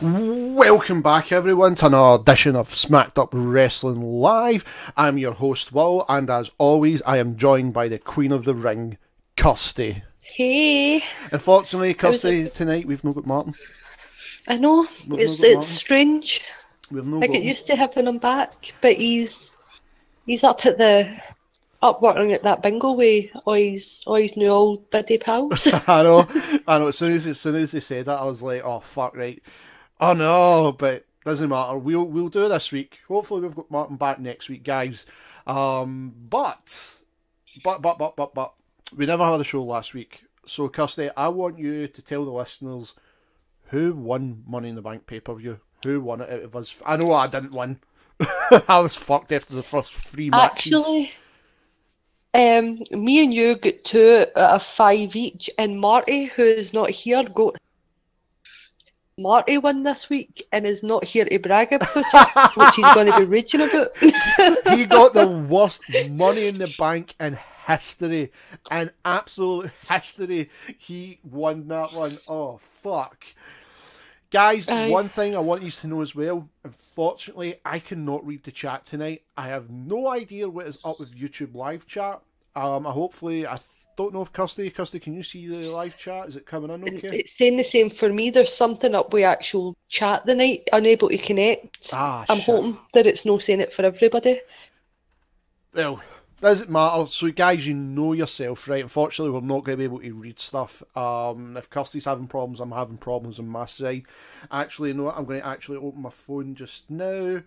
Welcome back, everyone, to another edition of Smacked Up Wrestling Live. I'm your host, Will, and as always, I am joined by the Queen of the Ring, Kirsty. Hey. Unfortunately, Kirsty, tonight we've not got Martin. I know, it's strange. I get used to having him back, but he's up working at that bingo with all his new old biddy pals. I know. As soon as they said that, I was like, oh fuck, right. Oh no, but doesn't matter. We'll do it this week. Hopefully we've got Martin back next week, guys. But we never had a show last week. So Kirsty, I want you to tell the listeners who won Money in the Bank pay-per-view. Who won it out of us? I know I didn't win. I was fucked after the first 3 matches. Actually, me and you got 2 out of 5 each, and Marty, who is not here, Marty won this week and is not here to brag about it, which he's going to be raging about. He got the worst Money in the Bank in history. In absolute history, he won that one. Oh, fuck. Guys, one thing I want you to know as well, unfortunately, I cannot read the chat tonight. I have no idea what is up with YouTube live chat. I don't know if Kirsty, can you see the live chat? Is it coming in okay? It's saying the same for me. There's something up with actual chat the night, unable to connect. I'm hoping that it's not saying it for everybody. Well, doesn't matter. So guys, you know yourself, right? Unfortunately, we're not going to be able to read stuff. If Kirsty's having problems, I'm having problems on my side. Actually, you know what? I'm going to actually open my phone just now,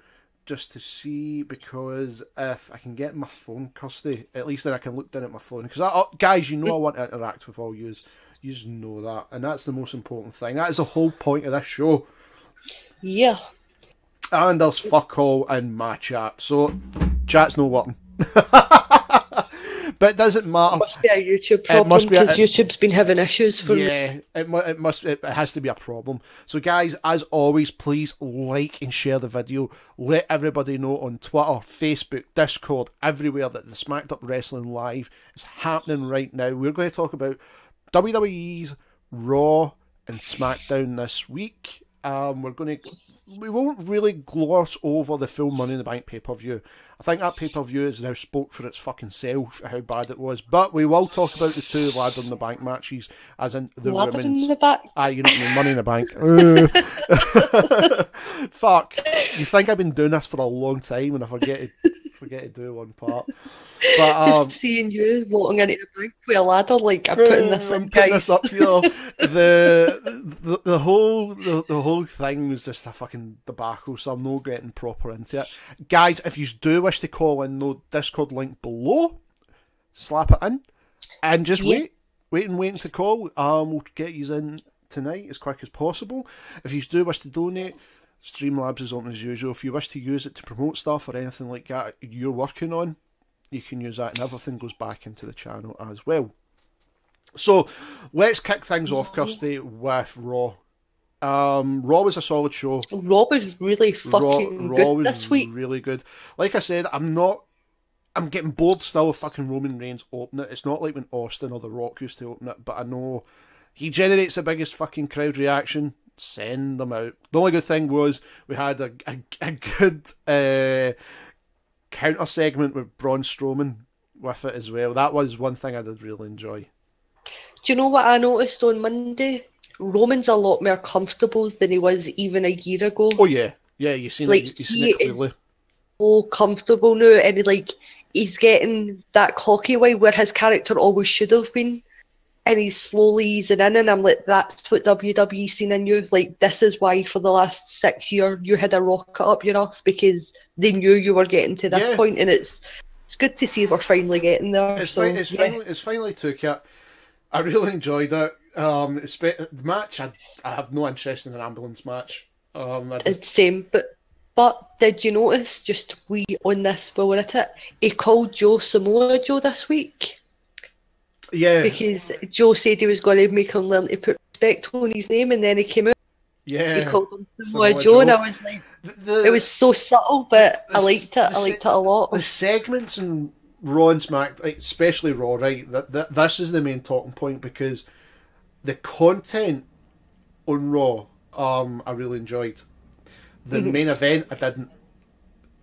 just to see, because if I can get my phone, Kirsty, at least then I can look down at my phone. Because, guys, you know I want to interact with all yous. You just know that. And that's the most important thing. That is the whole point of this show. Yeah. And there's fuck all in my chat. So, chat's no working. But it doesn't matter. It must be a YouTube problem, because YouTube's been having issues for me. Yeah, it has to be a problem. So guys, as always, please like and share the video. Let everybody know on Twitter, Facebook, Discord, everywhere that the Smacked Up Wrestling Live is happening right now. We're going to talk about WWE's Raw and SmackDown this week. We won't really gloss over the full Money in the Bank pay-per-view. I think that pay-per-view has now spoke for its fucking self, how bad it was. But we will talk about the 2 Ladder in the Bank matches, as in the Ladder women's. in the Bank? You know what I mean, Money in the Bank. Fuck. You think I've been doing this for a long time and I forget to do one part. But, just seeing you walking into the bank with a ladder, like, I'm putting this in, guys. Putting this up here. The whole thing was just a fucking debacle, so I'm not getting proper into it. Guys, if you do wish to call in, no Discord link below, slap it in, and just wait to call. We'll get you in tonight as quick as possible. If you do wish to donate, Streamlabs is on as usual. If you wish to use it to promote stuff or anything like that you're working on, you can use that, and everything goes back into the channel as well. So let's kick things off, Kirsty, with Raw. Raw was a solid show. Raw was really fucking good this week. Really good. Like I said, I'm getting bored still of fucking Roman Reigns opening it. It's not like when Austin or The Rock used to open it, but I know he generates the biggest fucking crowd reaction. Send them out. The only good thing was we had a good counter segment with Braun Strowman with it as well. That was one thing I did really enjoy. Do you know what I noticed on Monday? Roman's a lot more comfortable than he was even a year ago. Oh yeah, you've seen it clearly. Is so comfortable now, and he's getting that cocky way where his character always should have been, and he's slowly easing in, and I'm like, that's what WWE seen in you. Like, this is why for the last 6 years you had a rocket up your ass, because they knew you were getting to this point, and it's good to see we're finally getting there. It's finally took it. I really enjoyed it. The match, I have no interest in an ambulance match. It's the same, but did you notice, just on this while we're at it, he called Joe Samoa Joe this week? Yeah. Because Joe said he was going to make him learn to put respect on his name, and then he came out. Yeah. He called him Samoa Joe, and I was like, it was so subtle, but I liked it. I liked it a lot. The segments in Raw and Smack, especially Raw, right? This is the main talking point, because the content on Raw I really enjoyed. The main event, I didn't.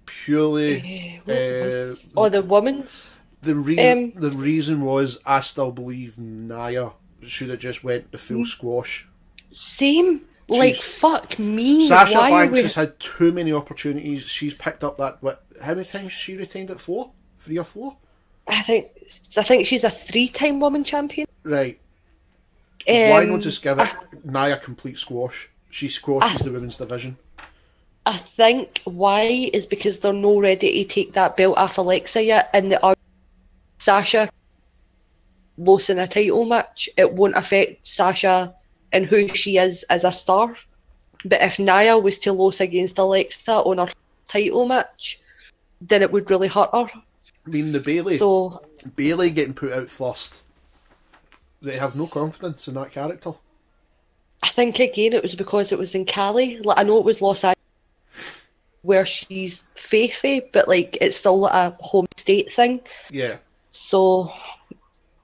Purely, the women's. The reason was I still believe Nia should have just went the full squash. Same. Like, fuck me. Sasha Banks has had too many opportunities. She's picked up that. How many times has she retained it? 4? 3 or 4? I think she's a 3-time woman champion. Right. Why not just give it Nia complete squash? She squashes the women's division. I think why is because they're not ready to take that belt off Alexa yet, and Sasha losing a title match, it won't affect Sasha and who she is as a star. But if Nia was to lose against Alexa on her title match, then it would really hurt her. I mean, the Bayley getting put out first. They have no confidence in that character. I think again it was because it was in Cali. Like, I know it was Los Angeles where she's faithful, but like it's still like a home state thing. Yeah. So,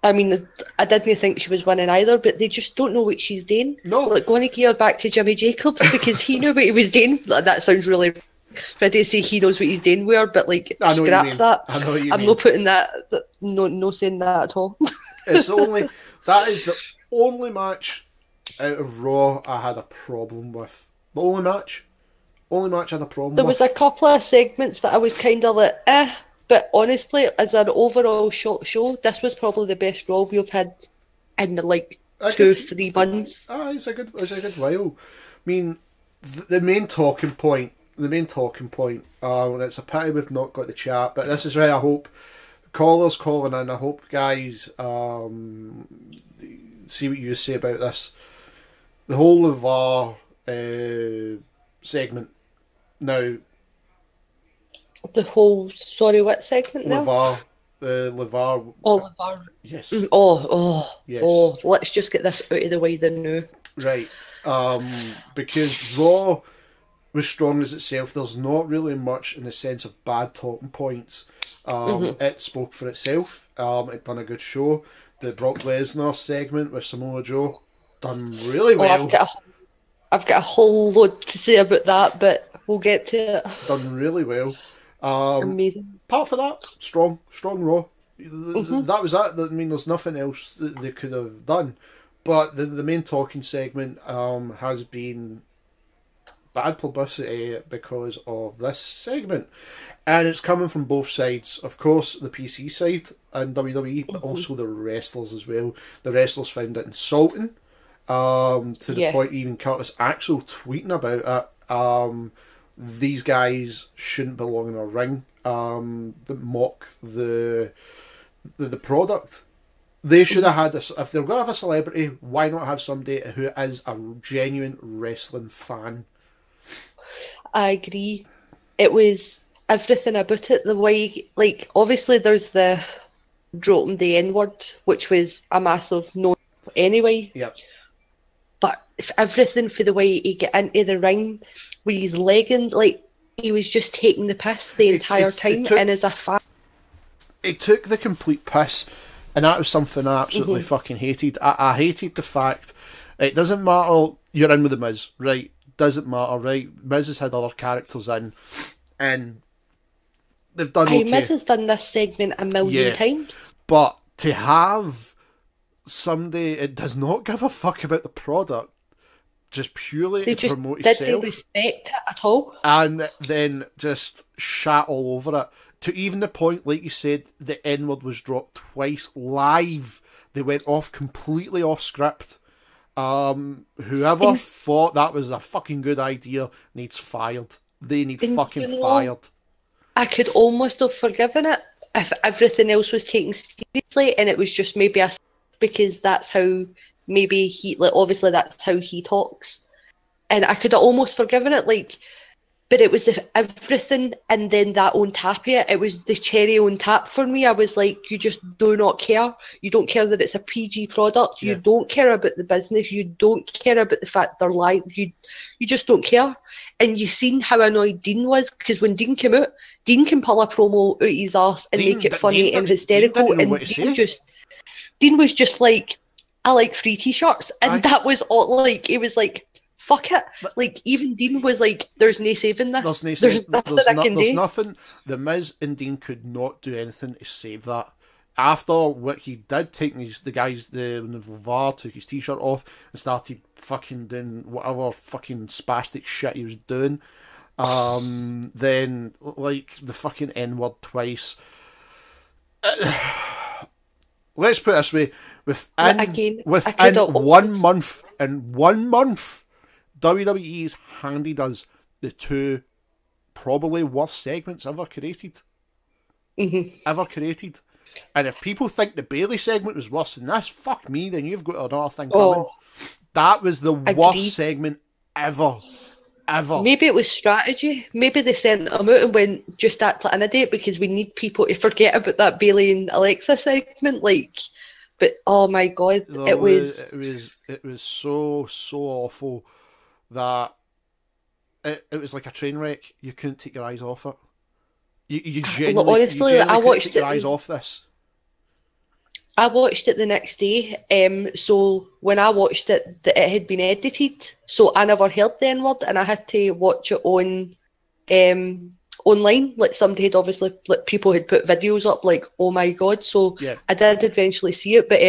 I mean, I didn't think she was winning either, but they just don't know what she's doing. No. Like, going to gear back to Jimmy Jacobs because he knew what he was doing. Like, that sounds really ready to say he knows what he's doing where, but like, scrap that. I know what you I'm mean. not putting that, no saying that at all. That is the only match out of Raw I had a problem with. The only match I had a problem with. There was a couple of segments that I was kind of like, but honestly, as an overall show, this was probably the best Raw we've had in like 2-3 months. It's a good while. I mean, the main talking point, and it's a pity we've not got the chat, but this is where I hope callers calling in, I hope guys see what you say about this. The whole LeVar segment. Now, the whole, sorry, what segment now? LeVar. Oh, LeVar. Yes. Yes. Let's just get this out of the way then now. Right. Because Raw was strong as itself. There's not really much in the sense of bad talking points. It spoke for itself. It done a good show. The Brock Lesnar segment with Samoa Joe done really well. I've got a whole load to say about that, but we'll get to it. Done really well. Amazing. Apart from that, strong Raw. That was that. I mean, there's nothing else that they could have done. But the main talking segment has been bad publicity because of this segment. And it's coming from both sides. Of course, the PC side and WWE, but also the wrestlers as well. The wrestlers found it insulting to the point even Curtis Axel tweeting about it. These guys shouldn't belong in a ring that mock the product. They should have had this. If they're going to have a celebrity, why not have somebody who is a genuine wrestling fan? I agree. It was everything about it. The way, like, obviously there's the dropping the N-word, which was a massive no anyway. Yep. But if everything for the way he get into the ring with his leggings, like, he was just taking the piss the entire time, and as a fan. It took the complete piss, and that was something I absolutely fucking hated. I hated the fact it doesn't matter, you're in with the Miz, right? Doesn't matter, right? Miz has had other characters in, and they've done okay. Miz has done this segment a million times. But to have somebody, it does not give a fuck about the product, just purely they to just promote itself. Didn't respect it at all. And then just shat all over it. To even the point, like you said, the N-word was dropped twice live. They went off completely off script. Whoever thought that was a fucking good idea needs fired. They need fucking fired. I could almost have forgiven it if everything else was taken seriously and it was just maybe a, because that's how maybe he, like, obviously that's how he talks. And I could have almost forgiven it, like, but it was everything and then that on tap here. It was the cherry on tap for me. I was like, you just do not care. You don't care that it's a PG product. You don't care about the business. You don't care about the fact they're live. You just don't care. And you seen how annoyed Dean was, because when Dean came out, Dean can pull a promo out his arse and make it funny and hysterical. Dean was just like, I like free t-shirts. And that was all, like, it was like, fuck it. Like, even Dean was like, there's no saving this. There's nothing I can do. There's nothing. The Miz and Dean could not do anything to save that. After what he did, taking the VAR took his t-shirt off and started fucking doing whatever fucking spastic shit he was doing. Then, like, the fucking N-word twice. Let's put it this way. Within 1 month, WWE's handed us the two probably worst segments ever created. Ever created. And if people think the Bailey segment was worse than this, fuck me, then you've got another thing coming. That was the worst segment ever. Maybe it was strategy. Maybe they sent them out and went, just act like an idiot because we need people to forget about that Bailey and Alexa segment. Like, but oh my god, it was so awful that it was like a train wreck. You couldn't take your eyes off it. You genuinely, honestly, I watched take your eyes off this. I watched it the next day. So when I watched it, it had been edited. So I never heard the N-word, and I had to watch it on online. Like, somebody had obviously, like, people had put videos up. Like, oh my god! So yeah. I did eventually see it, but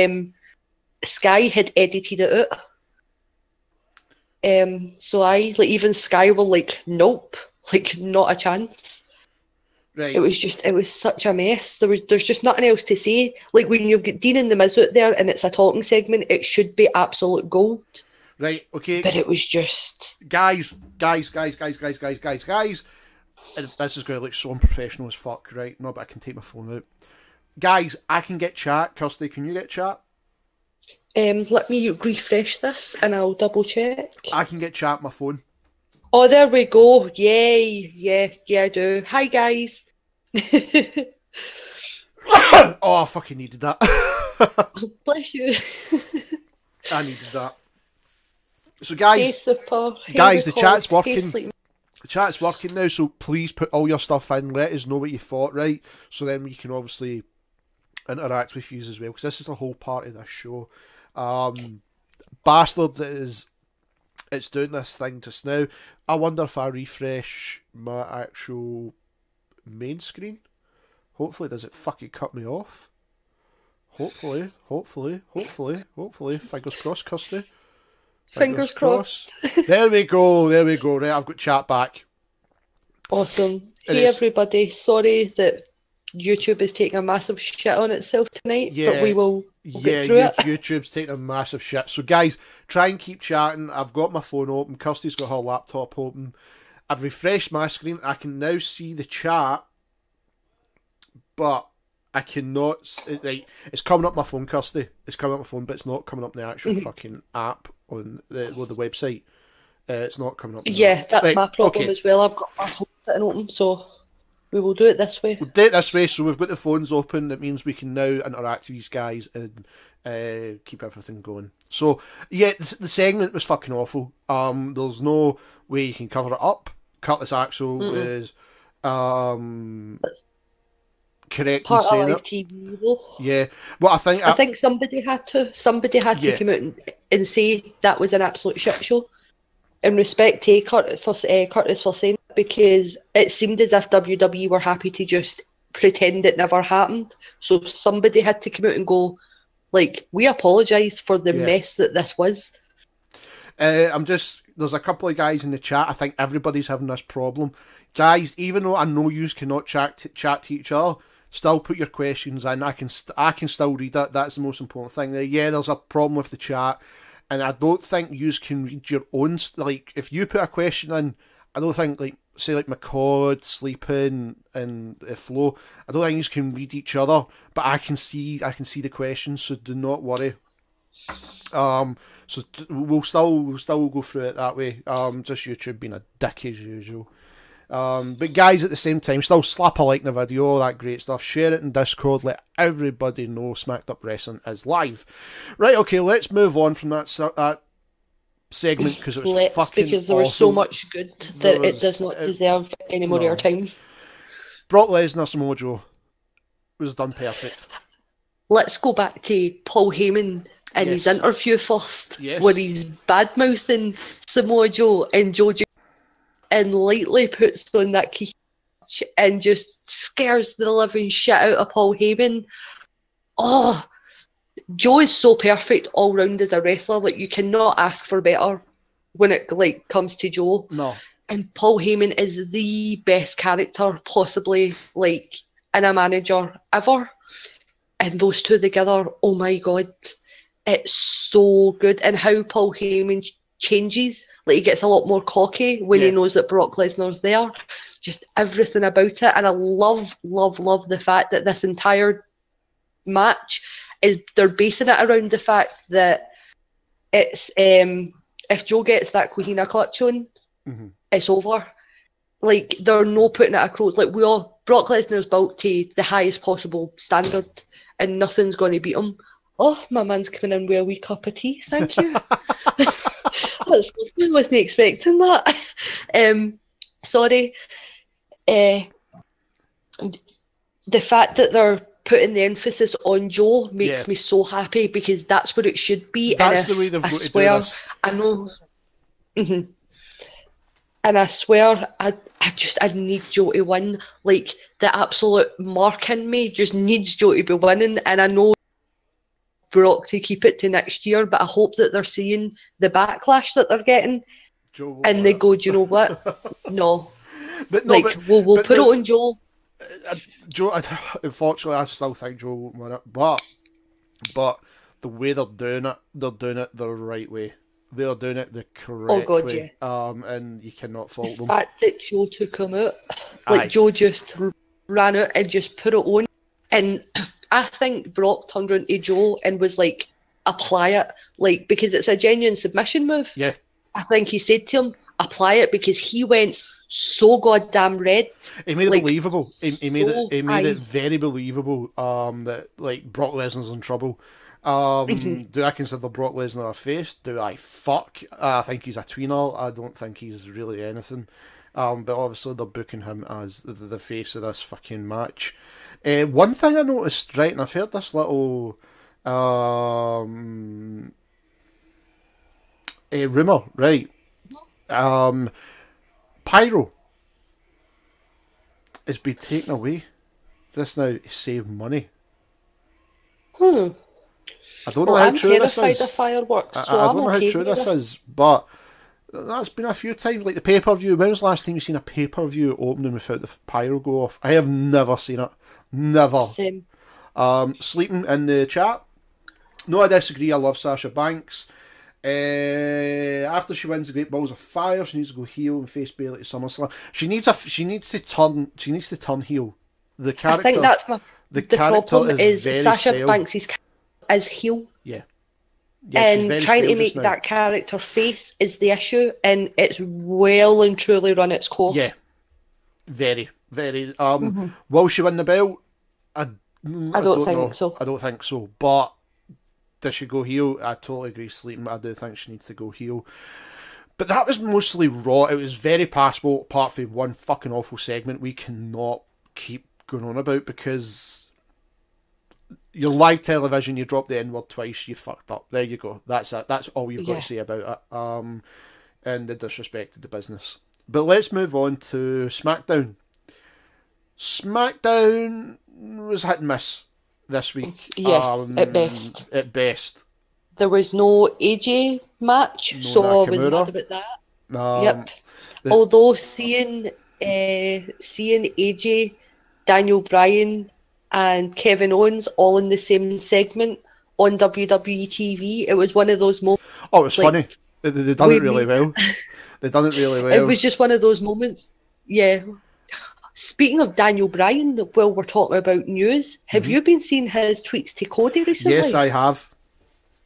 Sky had edited it out. So even Sky were like, nope, like, not a chance. Right. It was such a mess. There's just nothing else to say. Like, when you've got Dean and the Miz out there and it's a talking segment, it should be absolute gold. Right, okay. But it was just... Guys. And this is going to look so unprofessional as fuck, right? No, but I can take my phone out. Guys, I can get chat. Kirsty, can you get chat? Let me refresh this and I'll double check. I can get chat on my phone. Oh, there we go. Yay. Yeah, I do. Hi, guys. Oh, I fucking needed that. Bless you. I needed that. So, guys, hey, super. Guys, the chat's working. The chat's working now, so please put all your stuff in. Let us know what you thought, right? So then we can obviously interact with you as well, because this is the whole part of this show. Bastard it's doing this thing just now. I wonder if I refresh my actual main screen. Hopefully, does it fucking cut me off? Hopefully. Fingers crossed, Kirsty. Fingers crossed. There we go. Right, I've got chat back. Awesome. Hey, everybody. Sorry that YouTube is taking a massive shit on itself tonight, but we'll get through it. YouTube's taking a massive shit. So, guys, try and keep chatting. I've got my phone open. Kirsty's got her laptop open. I've refreshed my screen. I can now see the chat, but I cannot... It's coming up my phone, Kirsty. It's coming up my phone, but it's not coming up the actual fucking app on the website. It's not coming up. Yeah, that's my problem as well. I've got my phone sitting open, so... We will do it this way. We'll do it this way, so we've got the phones open. That means we can now interact with these guys and keep everything going. So, yeah, the segment was fucking awful. There's no way you can cover it up. Curtis Axel is correct in saying it. TV, though. Yeah, well, I think somebody had to. Somebody had to come out and say that was an absolute shit show. In respect to Curtis for saying it, because it seemed as if WWE were happy to just pretend it never happened. So somebody had to come out and go, like, we apologise for the mess that this was. There's a couple of guys in the chat. I think everybody's having this problem. Guys, even though I know you cannot chat to each other, still put your questions in. I can still read it. That's the most important thing. Yeah, there's a problem with the chat. And I don't think you can read your own... Like, if you put a question in, I don't think, like, say, like, McCord, Sleeping, and Flo, I don't think you can read each other, but I can see the questions, so do not worry. So we'll still go through it that way. Just YouTube being a dick as usual. But guys, at the same time, still slap a like in the video, all that great stuff. Share it in Discord, let everybody know Smacked Up Wrestling is live. Right, okay, let's move on from that segment, because it was fucking because there was so much good that it does not deserve any more airtime. Brock Lesnar, Samoa Joe was done perfect. Let's go back to Paul Heyman in his interview first, Yes. where he's bad mouthing Samoa Joe, and Joe just and lightly puts on that key and just scares the living shit out of Paul Heyman. Oh, Joe is so perfect all round as a wrestler. Like, you cannot ask for better when it like comes to Joe. No. And Paul Heyman is the best character possibly, like, in a manager ever. And those two together, oh my god, it's so good. And how Paul Heyman changes, like, he gets a lot more cocky when he knows that Brock Lesnar's there. Just everything about it. And I love the fact that this entire match is, they're basing it around the fact that it's if Joe gets that Cohina clutch on, it's over. Like, they're not putting it across. Like, Brock Lesnar's built to the highest possible standard, and nothing's going to beat him. Oh, my man's coming in with a wee cup of tea. Thank you. That's lovely. Wasn't expecting that. Sorry. The fact that they're putting the emphasis on Joe makes me so happy, because that's what it should be. That's the way they've got to do this. I know. And I swear, I need Joe to win. Like, the absolute mark in me just needs Joe to be winning. And I know Brock to keep it to next year, but I hope that they're seeing the backlash that they're getting, Joe, and they go, do you know what? No. But no, like, we'll put it on Joe. Joe, unfortunately, I still think Joe won't win it. But the way they're doing it the right way. They're doing it the correct way. And you cannot fault them. The fact that Joe took him out, like, Joe just ran out and just put it on. And I think Brock turned around to Joe and was like, apply it. Like, because it's a genuine submission move. Yeah. I think he said to him, apply it, because he went so goddamn red. He made it believable. He made it very believable that, like, Brock Lesnar's in trouble. Do I consider Brock Lesnar a face? Do I? Fuck. I think he's a tweener. I don't think he's really anything. But obviously they're booking him as the face of this fucking match. One thing I noticed, right, and I've heard this little rumour, right? Pyro has been taken away just now to save money. I don't know how true this is. Of fireworks, so I don't know how true this is, but that's been a few times. Like the pay-per-view. When was the last time you seen a pay-per-view opening without the pyro go off? I have never seen it. Never. Same. Sleeping in the chat. No, I disagree. I love Sasha Banks. After she wins the Great Balls of Fire, she needs to go heel and face Bayley at SummerSlam. She needs to turn heel. The character. I think that's the problem is Sasha stale. Banks is heel. Yeah. And trying to make that character face is the issue, and it's well and truly run its course. Yeah. Very, very. Will she win the belt? I don't think so. I don't think so. But does she go heel? I totally agree, Sleeping. I do think she needs to go heel. But that was mostly Raw. It was very passable, apart from one fucking awful segment we cannot keep going on about, because your live television, you drop the N-word twice, you fucked up. There you go. That's it. That's all you've got to say about it. And the disrespect to the business. But let's move on to SmackDown. SmackDown was hit and miss this week. Yeah, at best. At best. There was no AJ match, so Nakamura. I was mad about that. Yep. Although seeing AJ, Daniel Bryan, and Kevin Owens all in the same segment on WWE TV, it was one of those moments. Oh, it was funny. They done it really well. They done it really well. It was just one of those moments. Yeah. Speaking of Daniel Bryan, while we're talking about news, have you been seeing his tweets to Cody recently? Yes, I have.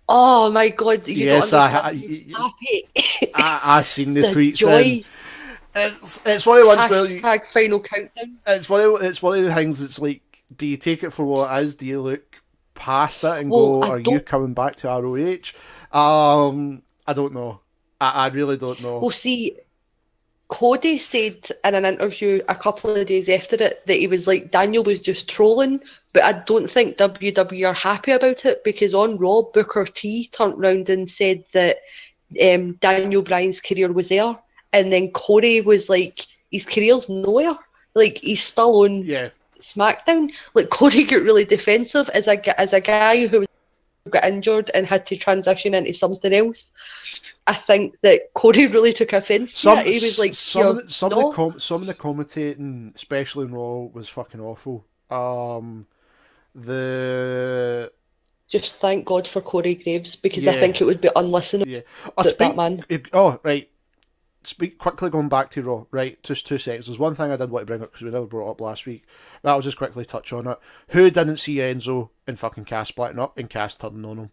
Oh my god! Yes, I seen the tweets. Joy. It's one of the ones where hashtag final countdown. It's one of the things that's like, do you take it for what it is? Do you look past it and go, are you coming back to ROH? I don't know. I really don't know. Well, see, Cody said in an interview a couple of days after it that he was like, Daniel was just trolling, but I don't think WWE are happy about it because on Raw, Booker T turned round and said that Daniel Bryan's career was there, and then Cody was like, his career's nowhere. Like, he's still on SmackDown. Like, Cody got really defensive as a guy who got injured and had to transition into something else. I think that Cody really took offence to it. He was like, some of the commentating, especially in Raw, was fucking awful. Just thank God for Corey Graves, because I think it would be unlistenable. Yeah, that man. Oh, right. Quickly going back to Raw, right? Just 2 seconds. There's one thing I did want to bring up because we never brought it up last week. I'll just quickly touch on it. Who didn't see Enzo and fucking Cass splitting up and Cass turning on him?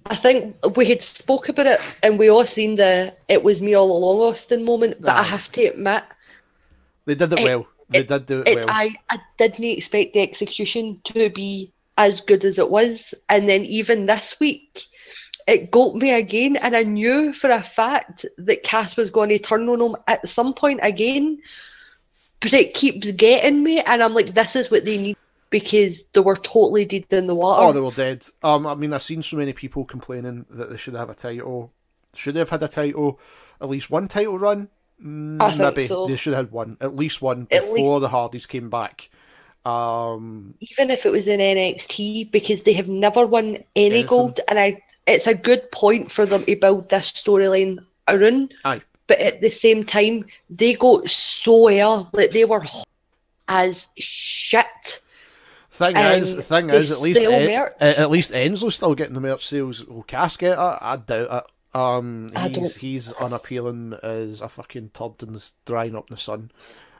I think we had spoke about it and we all seen the "it was me all along" Austin moment, but I have to admit they did it well. They did do it well. I didn't expect the execution to be as good as it was, and then even this week it got me again, and I knew for a fact that Cass was going to turn on him at some point again, but it keeps getting me, and I'm like, this is what they need, because they were totally dead in the water. Oh, they were dead. I mean, I've seen so many people complaining that they should have a title. Should they have had a title? At least one title run? I think Maybe. so. They should have had one. At least one before the Hardys came back. Even if it was in NXT, because they have never won any gold, and it's a good point for them to build this storyline around. Aye. But at the same time, they got so air, like they were hot as shit. Thing is, at least Enzo's still getting the merch sales. Will Cass get it? I doubt it. He's unappealing as a fucking turd and is drying up in the sun.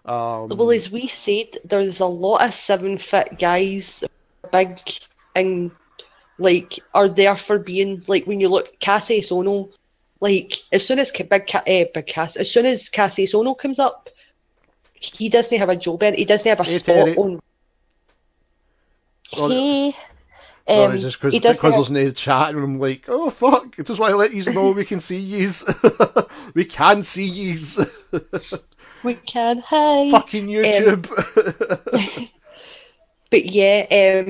Well, as we said, there's a lot of 7-foot guys, big, and like are there for being like, when you look Cassius Ono, like as soon as as soon as Cassius Ono comes up, he doesn't have a job in. He doesn't have a spot on. Sorry, just because there's no chat, and I'm like, oh fuck! I just want to let you know we can see yous. We can see yous. We can. Hi. Fucking YouTube. But yeah,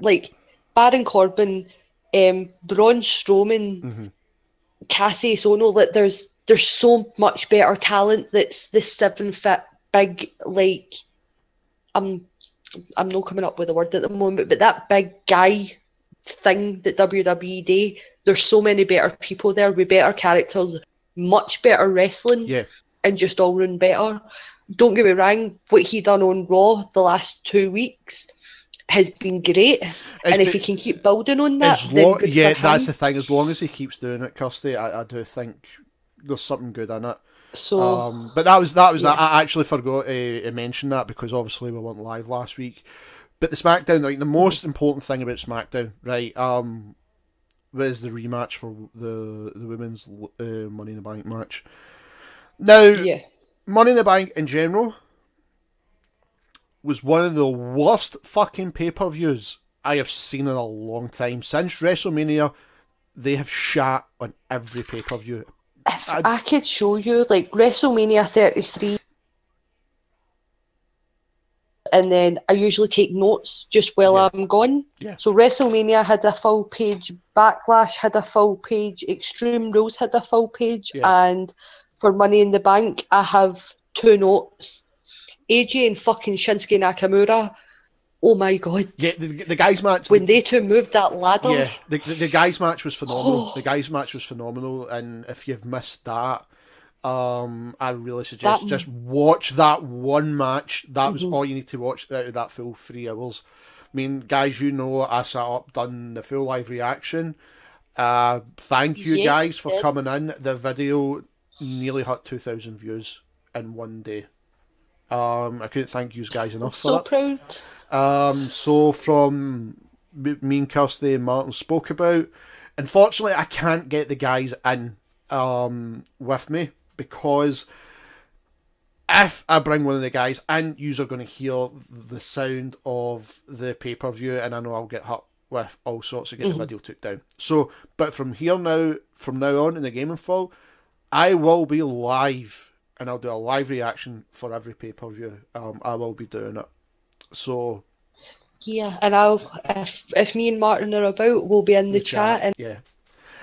like Baron Corbin, Braun Strowman, Cassius Ono. Like there's so much better talent. That's the 7-foot big. Like I'm not coming up with a word at the moment, but that big guy thing that WWE do, there's so many better people there with better characters, much better wrestling, and just all round better. Don't get me wrong, what he done on Raw the last 2 weeks has been great, and if he can keep building on that, then good for him. That's the thing. As long as he keeps doing it, Kirsty, I do think there's something good in it. So, but that was I actually forgot to mention that because obviously we weren't live last week. But the SmackDown, like the most important thing about SmackDown, right, was the rematch for the women's Money in the Bank match. Now, Money in the Bank in general was one of the worst fucking pay-per-views I have seen in a long time. Since WrestleMania, they have shat on every pay-per-view. If I could show you, like, WrestleMania 33, and then I usually take notes just while I'm gone. Yeah. So WrestleMania had a full page, Backlash had a full page, Extreme Rules had a full page, and for Money in the Bank, I have 2 notes. AJ and fucking Shinsuke Nakamura. Oh my god. Yeah, the guys' match. When they two moved that ladder. Yeah, the guys' match was phenomenal. The guys' match was phenomenal, and if you've missed that, I really suggest just watch that one match. That was all you need to watch out of that full 3 hours. I mean, guys, you know, I sat up, done the full live reaction. Thank you guys for coming in. The video nearly hit 2,000 views in one day. I couldn't thank you guys enough for that. So proud. So from me and Kirsty and Martin spoke about, unfortunately I can't get the guys in with me, because if I bring one of the guys in, you're going to hear the sound of the pay-per-view, and I know I'll get hurt with all sorts of getting the video took down. So, but from now on in the gaming fall, I will be live, and I'll do a live reaction for every pay-per-view. I will be doing it. So Yeah, and if me and Martin are about, we'll be in the chat. And yeah,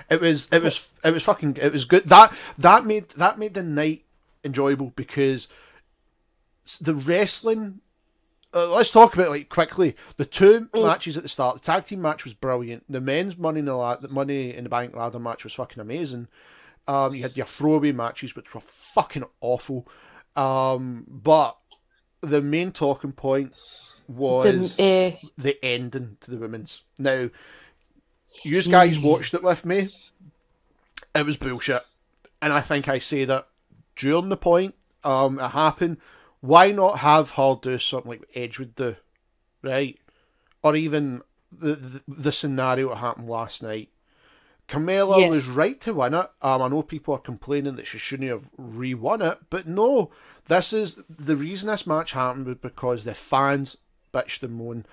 it was good. That made the night enjoyable because the wrestling. Let's talk about it quickly. The two matches at the start. The tag team match was brilliant. The men's Money in the Bank ladder match was fucking amazing. You had your throwaway matches, which were fucking awful. But the main talking point was the ending to the women's. Now, you guys watched it with me. It was bullshit. And I think I say that during the point it happened. Why not have her do something like Edge would do, right? Or even the scenario that happened last night. Carmella was right to win it. I know people are complaining that she shouldn't have re-won it, but no. This is the reason this match happened was because the fans bitched and moaned.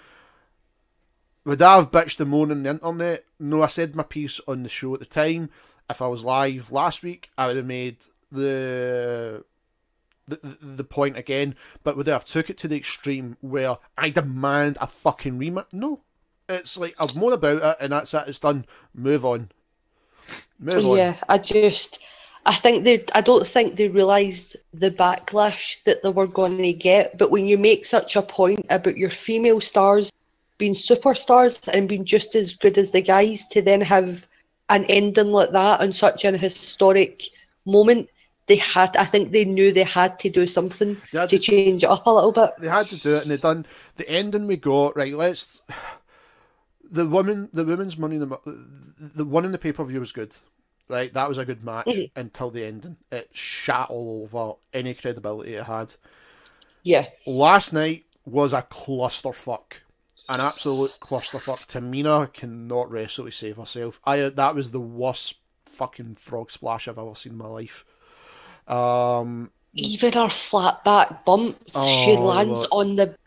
Would I have bitched and moaned on the internet? No, I said my piece on the show at the time. If I was live last week, I would have made the point again, but would I have took it to the extreme where I demand a fucking rematch? No. It's like, I've moaned about it and that's it, it's done. Move on. Yeah, I don't think they realised the backlash that they were going to get, but when you make such a point about your female stars being superstars and being just as good as the guys, to then have an ending like that on such an historic moment, I think they knew they had to do something to change it up a little bit. They had to do it, and they done the ending we got, right, the women's Money in the one in the pay-per-view was good. Right, that was a good match until the ending. It shat all over any credibility it had. Yeah. Last night was a clusterfuck. An absolute clusterfuck. Tamina cannot wrestle to save herself. That was the worst fucking frog splash I've ever seen in my life. Even her flat back bumps, she lands on the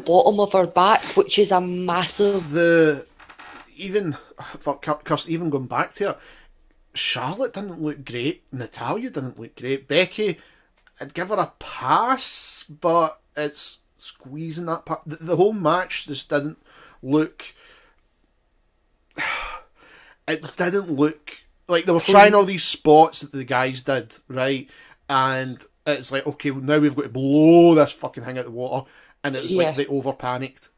bottom of her back, which is a massive. Even going back to it, Charlotte didn't look great. Natalya didn't look great. Becky, I'd give her a pass, but it's squeezing that part. The whole match just didn't look. It didn't look like they were trying all these spots that the guys did, right? And it's like, okay, now we've got to blow this fucking thing out of the water. And it was like they over panicked.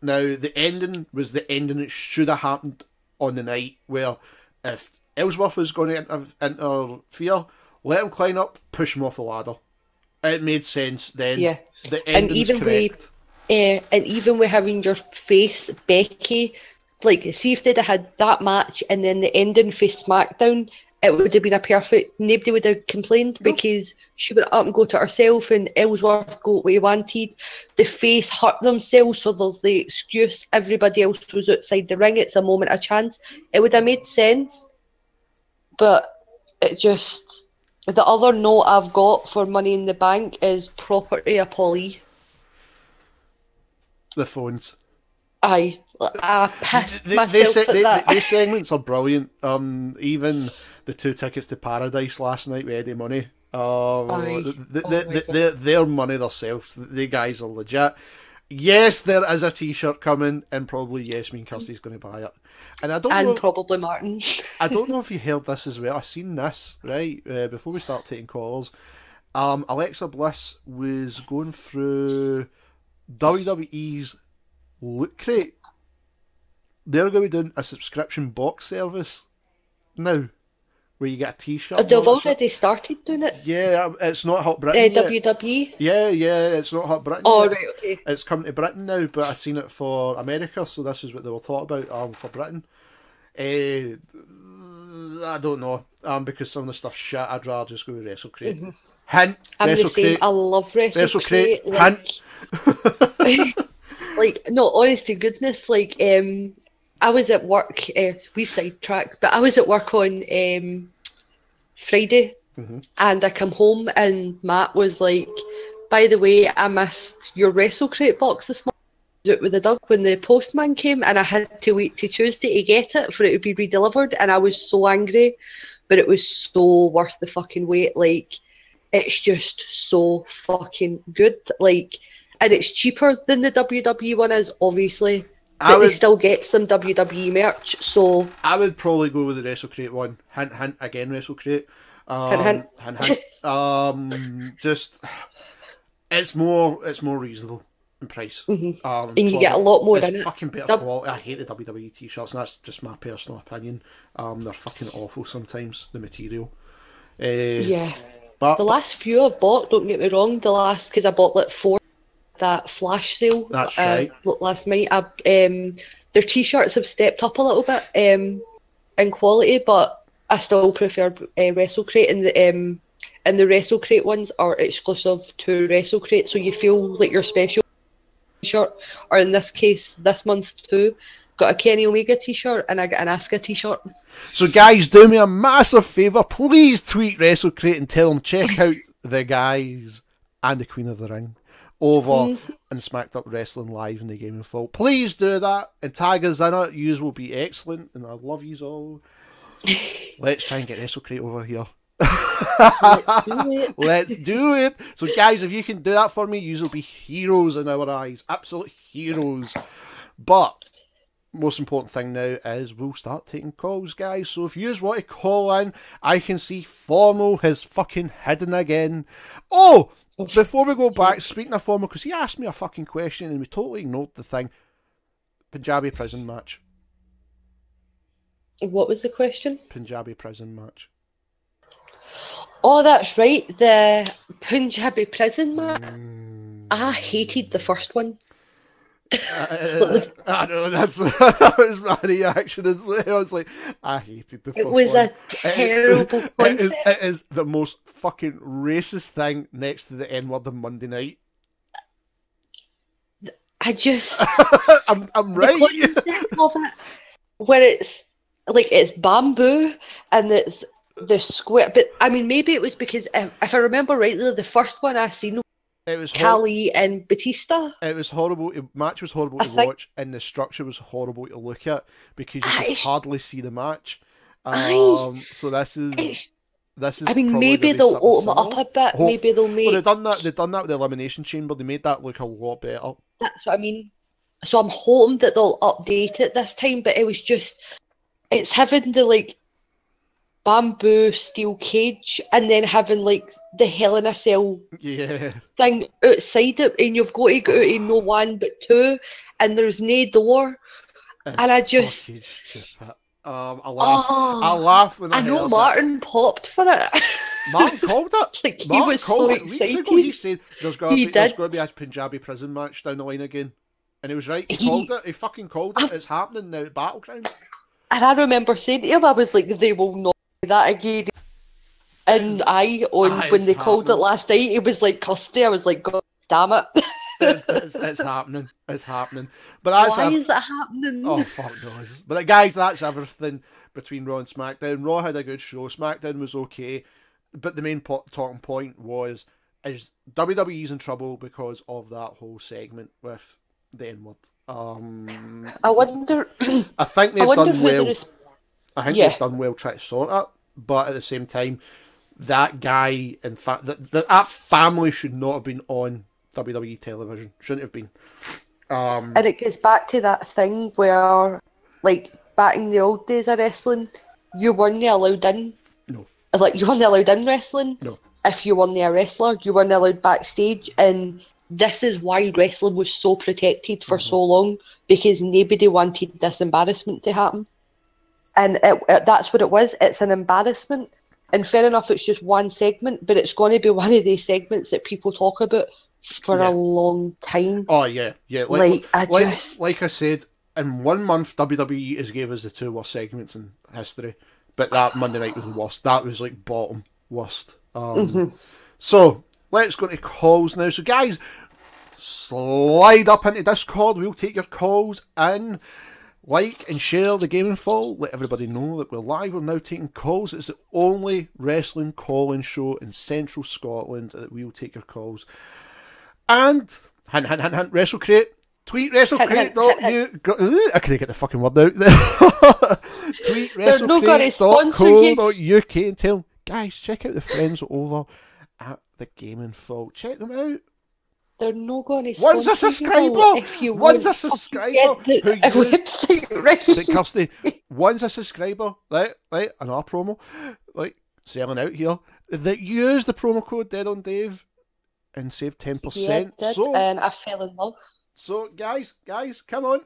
Now, the ending was the ending that should have happened on the night, where if Ellsworth was going to interfere, let him climb up, push him off the ladder. It made sense then. Yeah. The ending's correct. And even with having your face, Becky, like, see if they'd have had that match and then the ending for SmackDown, it would have been a perfect. Nobody would have complained because she went up and go to herself, and Ellsworth got what he wanted. The face hurt themselves, so there's the excuse everybody else was outside the ring. It's a moment of chance. It would have made sense, but it just. The other note I've got for Money in the Bank is property of Polly. The phones. Aye. I pissed myself at that. These segments are brilliant. Even the 2 tickets to Paradise last night with Eddie Money. Their money themselves. The guys are legit. Yes, there is a T-shirt coming, and probably yes, me and Kirsty's going to buy it. And probably Martin. I don't know if you heard this as well. I seen this right before we start taking calls. Alexa Bliss was going through WWE's Loot Crate. They're going to be doing a subscription box service now, where you get a T-shirt. They've already started doing it. Yeah, it's not hot Britain yet. WWE. Yeah, it's not hot Britain. Oh, yet. Right, okay. It's coming to Britain now, but I seen it for America, so this is what they were talking about for Britain. I don't know, because some of the stuff's shit. I'd rather just go with WrestleCrate. Mm-hmm. Hint. I'm the same. I love WrestleCrate. Hint. Like, no, honest to goodness, like, I was at work, we sidetrack, but I was at work on Friday, and I come home and Matt was like, by the way, I missed your WrestleCrate box this morning. I was out with the dog when the postman came, and I had to wait till Tuesday to get it for it to be redelivered, and I was so angry. but it was so worth the fucking wait. Like, it's just so fucking good. Like, and it's cheaper than the WWE one is, obviously. But they still get some WWE merch, so... I would probably go with the WrestleCrate one. Hint, hint, again, WrestleCrate. Hint, hint. Just... It's more reasonable in price. Mm-hmm. And you get a lot more in it. It's fucking better quality. I hate the WWE t-shirts, and that's just my personal opinion. They're fucking awful sometimes, the material. Yeah. But the last few I've bought, don't get me wrong, because I bought like 4 that flash sale. That's right. Last night. Their t-shirts have stepped up a little bit in quality, but I still prefer WrestleCrate, and the WrestleCrate ones are exclusive to WrestleCrate, so you feel like your special t-shirt, or in this case, this month too, got a Kenny Omega t-shirt and I got an Asuka t-shirt. So guys, do me a massive favour, please tweet WrestleCrate and tell them check out the guys and the Queen of the Ring over and Smacked Up Wrestling Live in the Gaming Vault. Please do that and tag us in it. Yous will be excellent and I love yous all. Let's try and get WrestleCrate over here. Let's do it. So guys, if you can do that for me, yous will be heroes in our eyes. Absolute heroes. But most important thing now is we'll start taking calls, guys. So if you want to call in, I can see Formal has fucking hidden again. Oh, before we go back, speaking of Formal, because he asked me a fucking question and we totally ignored the thing. Punjabi prison match. What was the question? Punjabi prison match. Oh, that's right, the Punjabi prison match. I hated the first one. I know, that was my reaction as well. I was like, I hated the first one. It was a terrible concept. It is the most fucking racist thing next to the N-word on Monday night. I just... I'm right. The concept of it, where it's like it's bamboo and it's the square, but I mean maybe it was because if I remember rightly, the first one I seen it was Kali and Batista. It was horrible. The match was horrible to watch, and the structure was horrible to look at because you could hardly see the match. So this is. I mean, maybe they'll open it up a bit. Maybe they'll make. Well, they've done that with the Elimination Chamber. They made that look a lot better. That's what I mean. So I'm hoping that they'll update it this time. But it was just, it's having the like bamboo steel cage and then having like the Hell in a Cell thing outside it, and you've got to go out in no one but two, and there's no door, and I just. I laughed when I know Martin popped for it. Martin called it. Like he was so excited. Ago, he said there's going to be a Punjabi prison match down the line again, and he was right. He called it. He fucking called it. It's happening now at Battleground. And I remember saying to him, I was like, they will not do that again. And when they called it last night, it was like Kirsty. I was like, God damn it. It's happening. It's happening. But that's why is it happening? Oh, fuck knows. But guys, that's everything between Raw and SmackDown. Raw had a good show. SmackDown was okay. But the main talking point is WWE's in trouble because of that whole segment with the N-word. I wonder. I think they've done well. I think they've done well trying to sort it. But at the same time, that guy, in fact, that family should not have been on WWE television. Shouldn't have been. And it goes back to that thing where, like, back in the old days of wrestling, you weren't allowed in. No. Like, you weren't allowed in wrestling. No. If you weren't a wrestler, you weren't allowed backstage. And this is why wrestling was so protected for so long, because nobody wanted this embarrassment to happen. And that's what it was. It's an embarrassment. And fair enough, it's just one segment, but it's going to be one of these segments that people talk about for a long time. Oh, yeah. Like I said, in 1 month, WWE has gave us the 2 worst segments in history. But that Monday night was the worst. That was like bottom worst. So, let's go to calls now. So, guys, slide up into Discord. We'll take your calls in. Like and share the Gaming Vault. Let everybody know that we're live. We're now taking calls. It's the only wrestling call-in show in Central Scotland that we'll take your calls. And, hint, WrestleCrate. Tweet WrestleCrate. I couldn't get the fucking word out there. Tweet They're not gonna sponsor you. wrestlecrate.co.uk and tell them, guys, check out the friends over at the Gaming Fault. Check them out. They're not going to One's a sponsor subscriber. you if you One's a won't subscriber fucking who get the used website right. But Kirsty, one's a subscriber, right, an our promo, like selling out here, that used the promo code Dead on Dave and saved 10%. Yeah, did, so, and I fell in love. So guys, come on,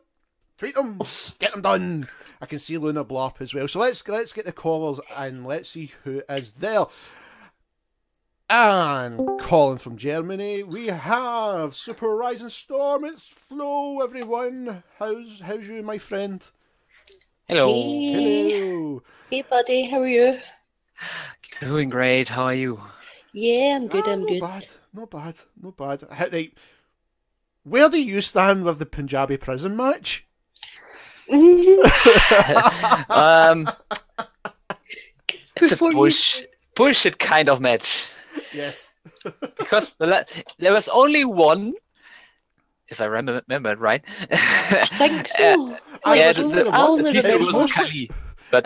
tweet them, get them done. I can see Luna blow up as well. So let's get the callers and let's see who is there. And calling from Germany, we have Super Rising Storm. It's Flo, everyone. How's you, my friend? Hello. Hey. Hello. Hey, buddy. How are you? Doing great. How are you? Yeah, I'm good. I'm good. Not bad. Right. Where do you stand with the Punjabi prison match? It's a bullshit kind of match. Yes. Because there was only one, if I remember it right. I think so. It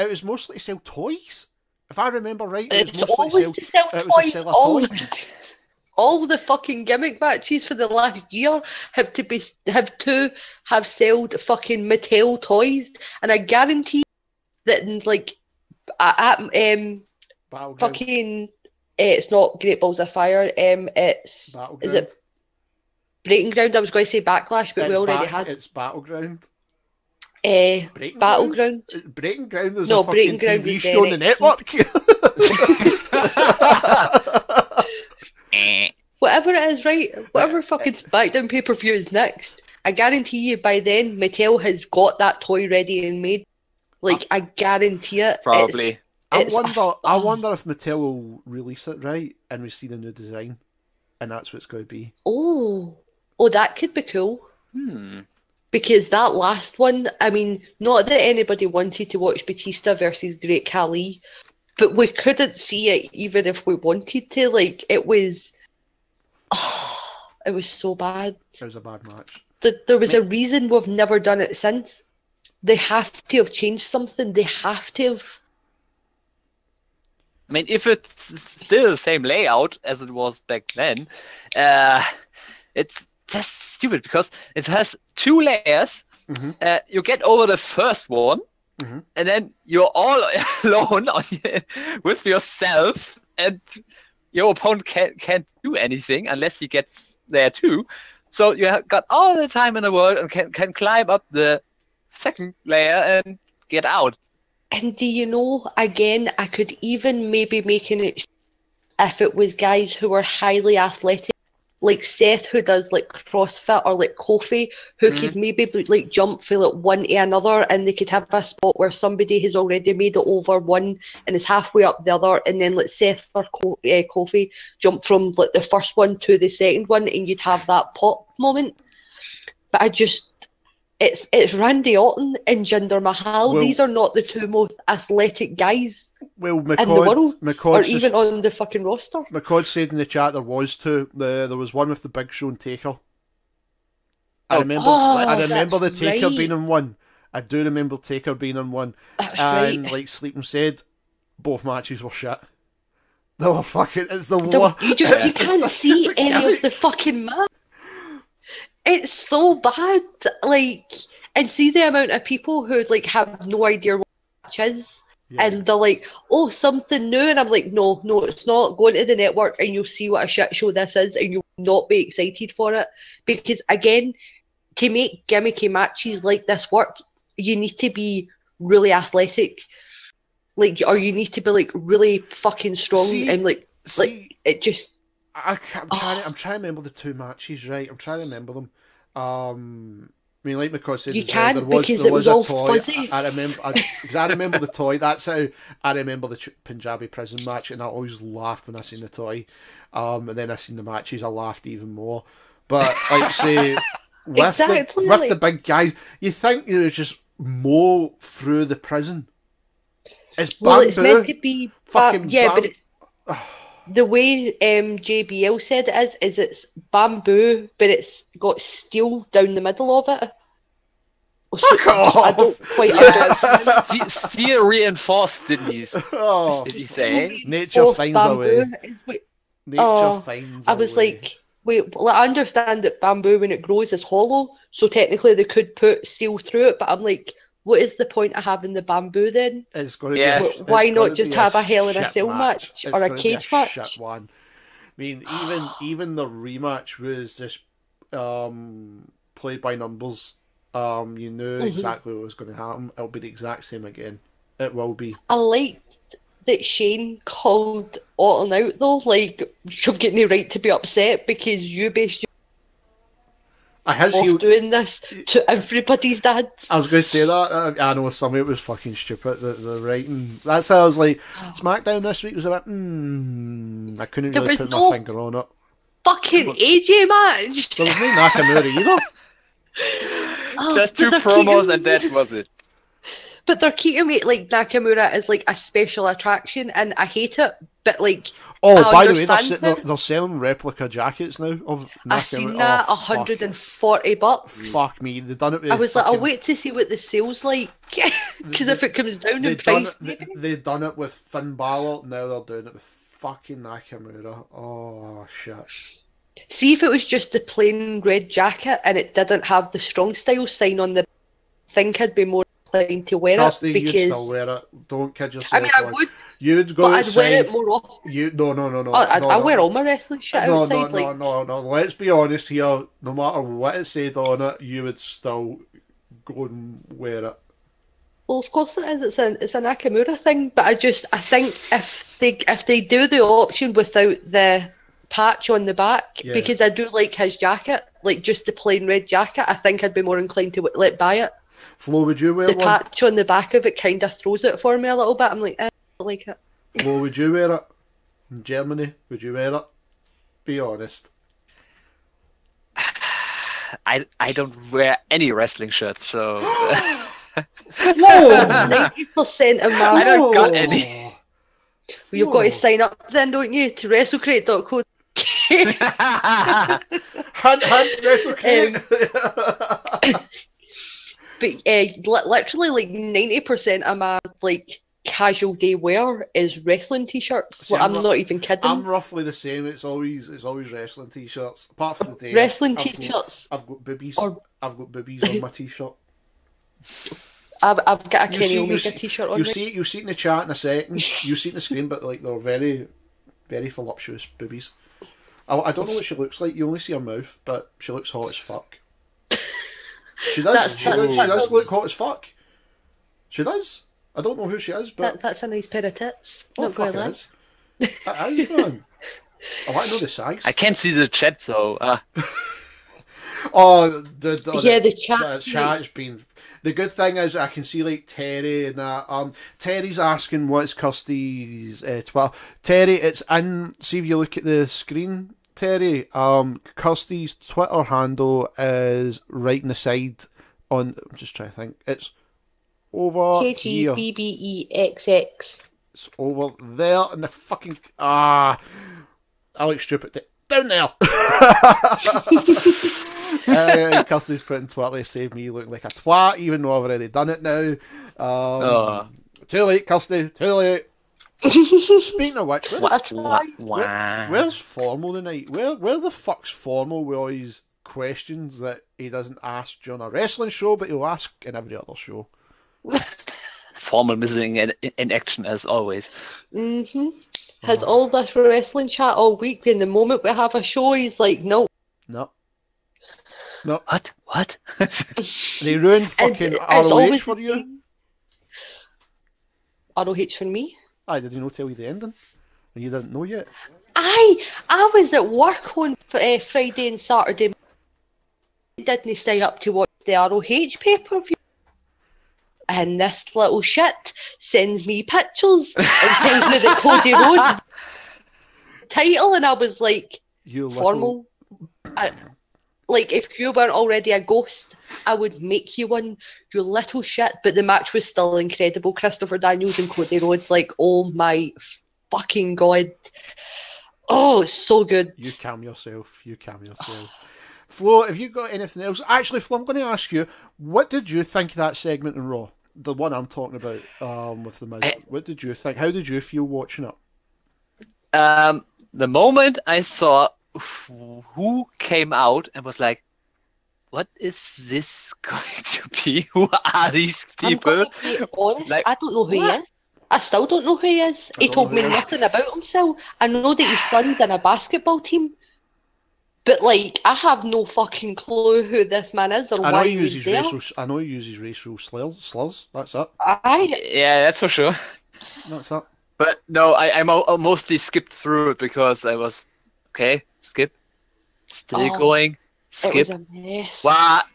was mostly to sell toys. If I remember right, it's always to sell toys. All the fucking gimmick matches for the last year have to have sold fucking Mattel toys, and I guarantee that like at fucking it's not Great Balls of Fire. It's is it Breaking Ground? I was going to say Backlash, but we already had. It's Battleground. Battleground. Breaking Ground is no, a fucking TV show on the network. Whatever it is, right? Whatever fucking SmackDown pay-per-view is next, I guarantee you by then Mattel has got that toy ready and made. Like, I guarantee it. Probably. I wonder if Mattel will release it right and we see the new design, and that's what it's going to be. Oh, that could be cool. Because that last one, I mean, not that anybody wanted to watch Batista versus Great Khali, but we couldn't see it even if we wanted to. Like, it was so bad. It was a bad match. There was a reason we've never done it since. They have to have changed something. They have to have. I mean, if it's still the same layout as it was back then, it's just stupid because it has 2 layers. You get over the first one, and then you're all alone with yourself, and your opponent can't do anything unless he gets there too. So you have got all the time in the world and can climb up the second layer and get out. And do you know, again, I could even maybe make it if it was guys who were highly athletic, like Seth, who does like CrossFit, or like Kofi, who could maybe like jump from like one to another, and they could have a spot where somebody has already made it over one and is halfway up the other, and then let Seth or Kofi jump from like the first one to the second one, and you'd have that pop moment. But it's Randy Orton and Jinder Mahal. These are not the 2 most athletic guys in the world, or even on the fucking roster. McCod said in the chat there was 2. There was one with the Big Show and Taker. I remember the Taker being in one. I do remember Taker being in one. That's and right. Like Sleeping said, both matches were shit. They were fucking. It's the war. You can't see any of the fucking match. It's so bad, like, and see the amount of people who like have no idea what match is, and they're like, "Oh, something new," and I'm like, "No, it's not." Go into the network and you'll see what a shit show this is, and you'll not be excited for it. Because again, to make gimmicky matches like this work, you need to be really athletic, like, or you need to be like really fucking strong, and like it just. I'm trying to remember the 2 matches, right? I'm trying to remember them. I mean, like McCoy said, there was a toy. Fuzzy. I remember the toy. That's how I remember the Punjabi prison match, and I always laughed when I seen the toy. And then I seen the matches, I laughed even more. But like say, with the big guys, you think you just mow through the prison. It's bamboo. Well, it's meant to be fucking but it's. The way JBL said it is it's bamboo, but it's got steel down the middle of it. Fuck off! I don't quite understand. Steel reinforced, didn't he? Oh, Did he say? nature Forced finds a way. is what- Nature finds I a was way. like, wait, well, I understand that bamboo when it grows is hollow, so technically they could put steel through it, but I'm like, what is the point of having the bamboo then? It's going to Yeah. be Why it's not gonna just be have a Hell in a shit Cell match It's or a gonna be cage match? Shit one. I mean, even the rematch was just played by numbers. You knew exactly what was going to happen. It'll be the exact same again. It will be. I liked that Shane called Orton out though, like, you've got no right to be upset because you based I has off he. doing this to everybody's dads. I was going to say that. I know some of it was fucking stupid. The writing. That's how I was like. SmackDown this week was a bit. I couldn't There really was put no- my finger on it. Fucking AJ match! There was no Nakamura either. Just but two they're promos keeping- and that was it. But they're keeping me like Nakamura as like a special attraction, and I hate it. But like, Oh, I by the way, understand they're selling replica jackets now of Nakamura. I seen that Oh, $140. Fuck me, they done it with I was like, I'll fucking- wait to see what the sales like, because if it comes down in price, maybe. They done it with Finn Balor. Now they're doing it with fucking Nakamura. Oh shit. See if it was just the plain red jacket and it didn't have the strong style sign on the. I think I'd be more inclined to wear Kirsty, it you'd because. still wear it. Don't kid yourself. I mean, I like, would, You'd go but I'd outside. wear it more often. No. I wear all my wrestling shit No, outside. no. Let's be honest here. No matter what it said on it, you would still go and wear it. Well, of course it is. It's a Nakamura thing, but I think if they do the option without the patch on the back, Yeah. because I do like his jacket, like just the plain red jacket, I think I'd be more inclined to buy it. Flo, would you wear The one? patch on the back of it kind of throws it for me a little bit. I'm like, I don't like it. Flo, would you wear it? In Germany, would you wear it? Be honest. I don't wear any wrestling shirts, so Whoa! 90% of my. I don't got any. You've got to sign up then, don't you, to WrestleCrate.co. Hunt, WrestleCrate. But literally, like 90% of my like casual day wear is wrestling t-shirts. See, Like, I'm I'm not even kidding. I'm roughly the same. It's always wrestling t-shirts. Apart from the day. Wrestling I've got- t-shirts. I've got boobies. Or- I've got boobies on my t-shirt. I've got a You Kenny see- you Omega see- t-shirt on. You right? see it in the chat in a second. You see it in the screen, but like they're very, very voluptuous boobies. I don't know what she looks like. You only see her mouth, but she looks hot as fuck. She does. She does look hot as fuck. She does. I don't know who she is, but That's a nice pair of tits. oh, Not going fuck to it lie. is. It is, man. I want to know the size. I can't see the chat, so Oh, the chat's been. The good thing is I can see like Terry and that. Terry's asking what's Kirsty's Twitter. Terry, it's in. See if you look at the screen, Terry. Kirsty's Twitter handle is right in the side. On, I'm just trying to think. It's over here. KGBBEXX. It's over there in the fucking I look stupid. Down there. Kirsty's putting Twitter, save me looking like a twat, even though I've already done it now. Too late, Kirsty, too late. Speaking of which, where's Formal tonight? Where the fuck's Formal with all his questions that he doesn't ask during a wrestling show, but he'll ask in every other show? Formal missing in action as always. Has all this wrestling chat all week, and the moment we have a show, he's like, no. No. What? They ruined fucking ROH for you? ROH for me? Did you not tell you the ending? And you didn't know yet? I was at work on Friday and Saturday. Didn't stay up to watch the ROH pay-per-view. And this little shit sends me pictures and tells me that Cody Rhodes title, and I was like, Formal. Like, if you weren't already a ghost, I would make you one, you little shit. But the match was still incredible. Christopher Daniels and Cody Rhodes, like, oh my fucking god. Oh, it's so good. You calm yourself. Flo, have you got anything else? Actually, Flo, I'm going to ask you, what did you think of that segment in Raw? The one I'm talking about with the Miz. What did you think? How did you feel watching it? The moment I saw who came out and was like, what is this going to be? Who are these people? I'm going to be honest, Like, I don't know who he is. I still don't know who he is. He told me nothing about himself. I know that his son's in a basketball team, but like, I have no fucking clue who this man is or why he's there. I know he uses racial slurs. That's it. Yeah, that's for sure. That's it. But no, I mostly skipped through it because I was okay. Skip. Still going. Skip. It was a mess.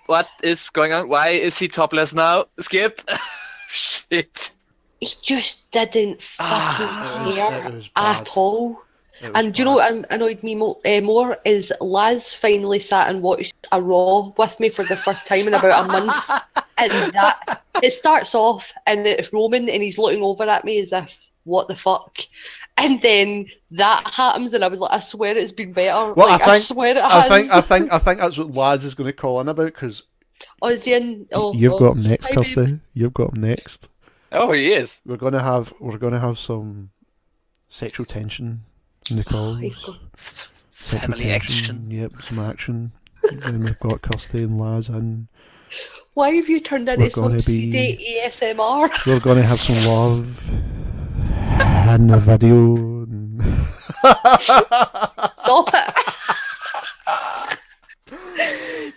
What is going on? Why is he topless now? Skip. Shit. He just didn't fucking care at all. And do you know what annoyed me more is Laz finally sat and watched a Raw with me for the first time in about a month. And that it starts off and it's Roman and he's looking over at me as if, what the fuck? And then that happens and I was like, I swear it's been better. Well, like, I swear it has. I think that's what Laz is going to call in about because is he in? You've got him next, Kirsty. You've got him next. Oh, he is. We're gonna have some sexual tension in the calls. Family action. Yep, some action. Then we've got Kirsty and Laz in. Why have you turned into some CD ASMR? We're gonna have some love in the video. Stop it.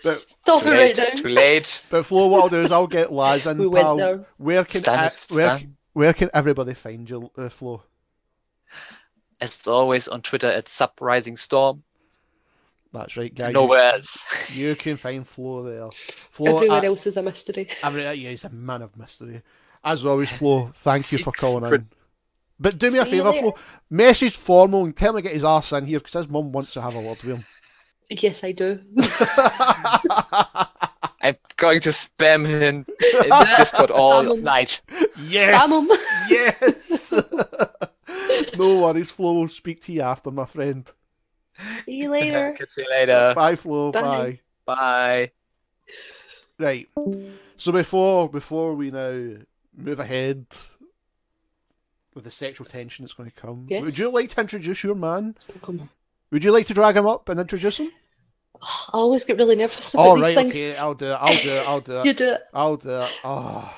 Stop it right now. Too late. But Flo, what I'll do is I'll get Laz in, pal. Where can everybody find you, Flo? As always on Twitter at SubRisingStorm. That's right, guys. Nowhere else. You can find Flo there. Flo, everywhere else is a mystery. Yeah, he's a man of mystery. As always, Flo, thank you for calling in. But do me a favour, Flo. Message formal and tell him to get his arse in here because his mum wants to have a word with him. Yes, I do. I'm going to spam him in Discord all night. Yes! Yes! No worries, Flo. We'll speak to you after, my friend. See you later. Catch you later. Bye, Flo. Bye. Bye. Right. So before we now move ahead with the sexual tension that's going to come, would you like to introduce your man? Would you like to drag him up and introduce him? I always get really nervous about these things. Okay, I'll do it. You do it. I'll do it. Oh.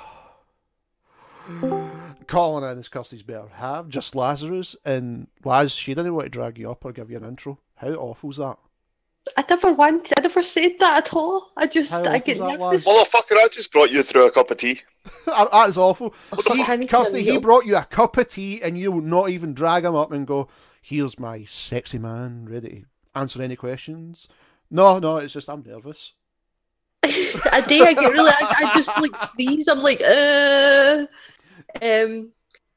Calling in is Kirsty's better half, just Lazarus, and Laz, she didn't want to drag you up or give you an intro. How awful's that? I never said that at all. I get nervous. Motherfucker, I just brought you through a cup of tea. That is awful. Kirsty, he brought you a cup of tea and you will not even drag him up and go, here's my sexy man, ready to answer any questions. No, it's just I'm nervous. I get really, I just like freeze. I'm like,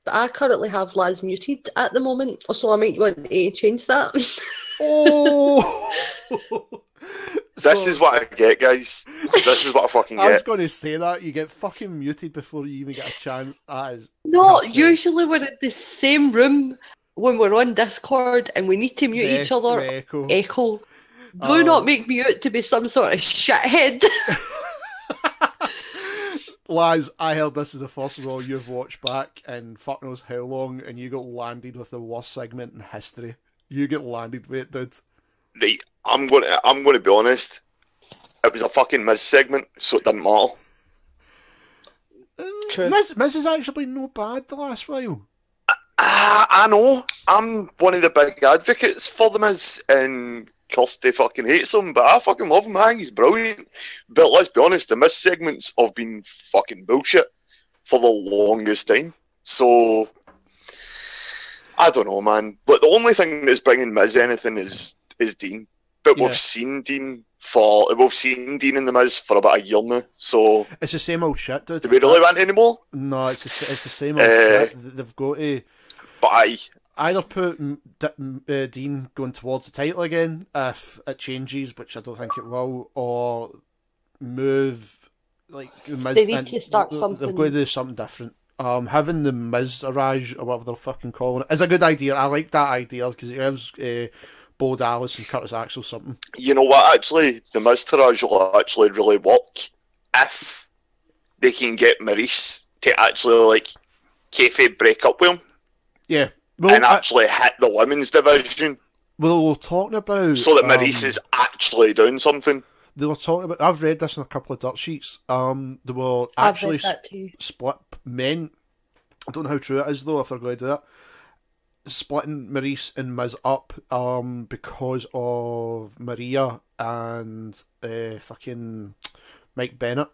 but I currently have Laz muted at the moment, so I might want to change that. Oh! This is what I get, guys. This is what I fucking get. I was going to say that. You get fucking muted before you even get a chance. No, usually we're in the same room when we're on Discord and we need to mute each other. Echo. Do not make me out to be some sort of shithead. Laz, I heard this is the first Raw you've watched back in fuck knows how long, and you got landed with the worst segment in history. You get landed with it, dude. Right, I'm gonna be honest. It was a fucking Miz segment, so it didn't matter. Miz has actually been no bad the last while. I know. I'm one of the big advocates for the Miz, and Kirsty fucking hates him, but I fucking love him. I think he's brilliant. But let's be honest, the Miz segments have been fucking bullshit for the longest time. So I don't know, man. But the only thing that's bringing Miz anything is Dean. But we've seen Dean in the Miz for about a year now. So it's the same old shit, dude. Do we really want any more? No, it's the same old shit. They've got to. But either put Dean going towards the title again if it changes, which I don't think it will, or move like the Miz. They need to start something. They've got to do something different. Having the Miz Raj or whatever they're fucking calling it is a good idea. I like that idea because it gives Bo Dallas and Curtis Axel something. You know what, actually, the Miz Taraj will actually really work if they can get Maurice to actually, like, kayfabe break up with him. Yeah. Well, and actually hit the women's division. Well, we're talking about... So that Maurice is actually doing something. They were talking about... I've read this in a couple of dirt sheets. They were actually split men. I don't know how true it is, though, if they're going to do it. Splitting Maurice and Miz up because of Maria and fucking Mike Bennett.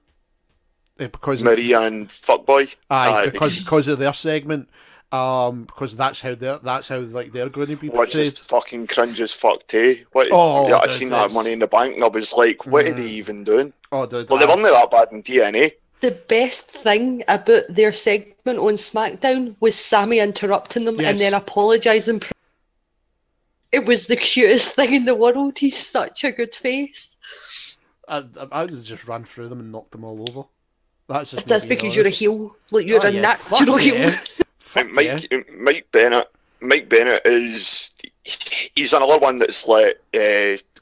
Because Maria and Fuckboy. Aye, because of their segment. Because that's how they're going to be portrayed. Which is fucking cringe as fuck too. I seen that Money in the Bank and I was like, what are they even doing? Oh, dude, well, they weren't that bad in TNA. The best thing about their segment on SmackDown was Sammy interrupting them and then apologising. It was the cutest thing in the world. He's such a good face. I would just run through them and knock them all over. That's because you're a heel. Like, you're a natural heel. Mike Bennett is... He's another one that's like...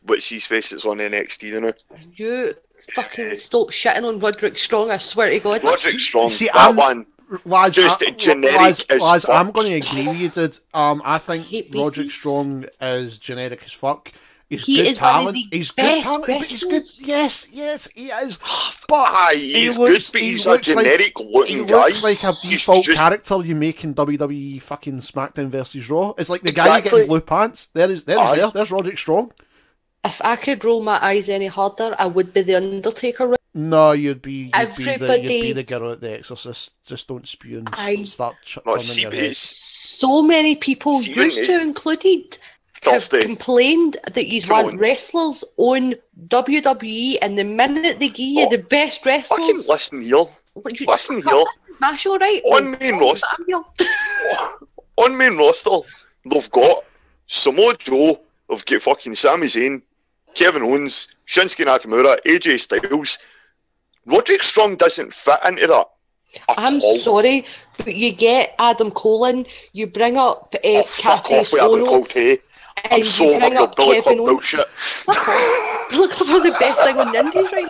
what's his face that's on NXT now? You fucking stop shitting on Roderick Strong, I swear to God. Roderick Strong, one... Lads, just generic as lads, fuck. I'm going to agree with you, dude. I think Roderick Strong is generic as fuck. He's good talent. He's good talent, but he's good. Yes, he is. But he's good, but he's a generic looking guy. He looks like a default character you make in WWE fucking SmackDown versus Raw. It's like the guy you get in blue pants. There's Roderick Strong. If I could roll my eyes any harder, I would be the Undertaker. No, you'd be the girl at The Exorcist. Just don't spew and start turning your head. So many people, used to included, have complained that you want wrestlers on WWE, and the minute they give you the best wrestlers... Fucking listen here. Listen here. Mash, alright? On main roster, they've got Samoa Joe, they've got fucking Sami Zayn, Kevin Owens, Shinsuke Nakamura, AJ Styles. Roderick Strong doesn't fit into that. I'm sorry, but you get Adam Cole in, you bring up fuck off with Adam Cole too. I'm so over your Billy Club bullshit. Billy Club is the best thing on the indies right now.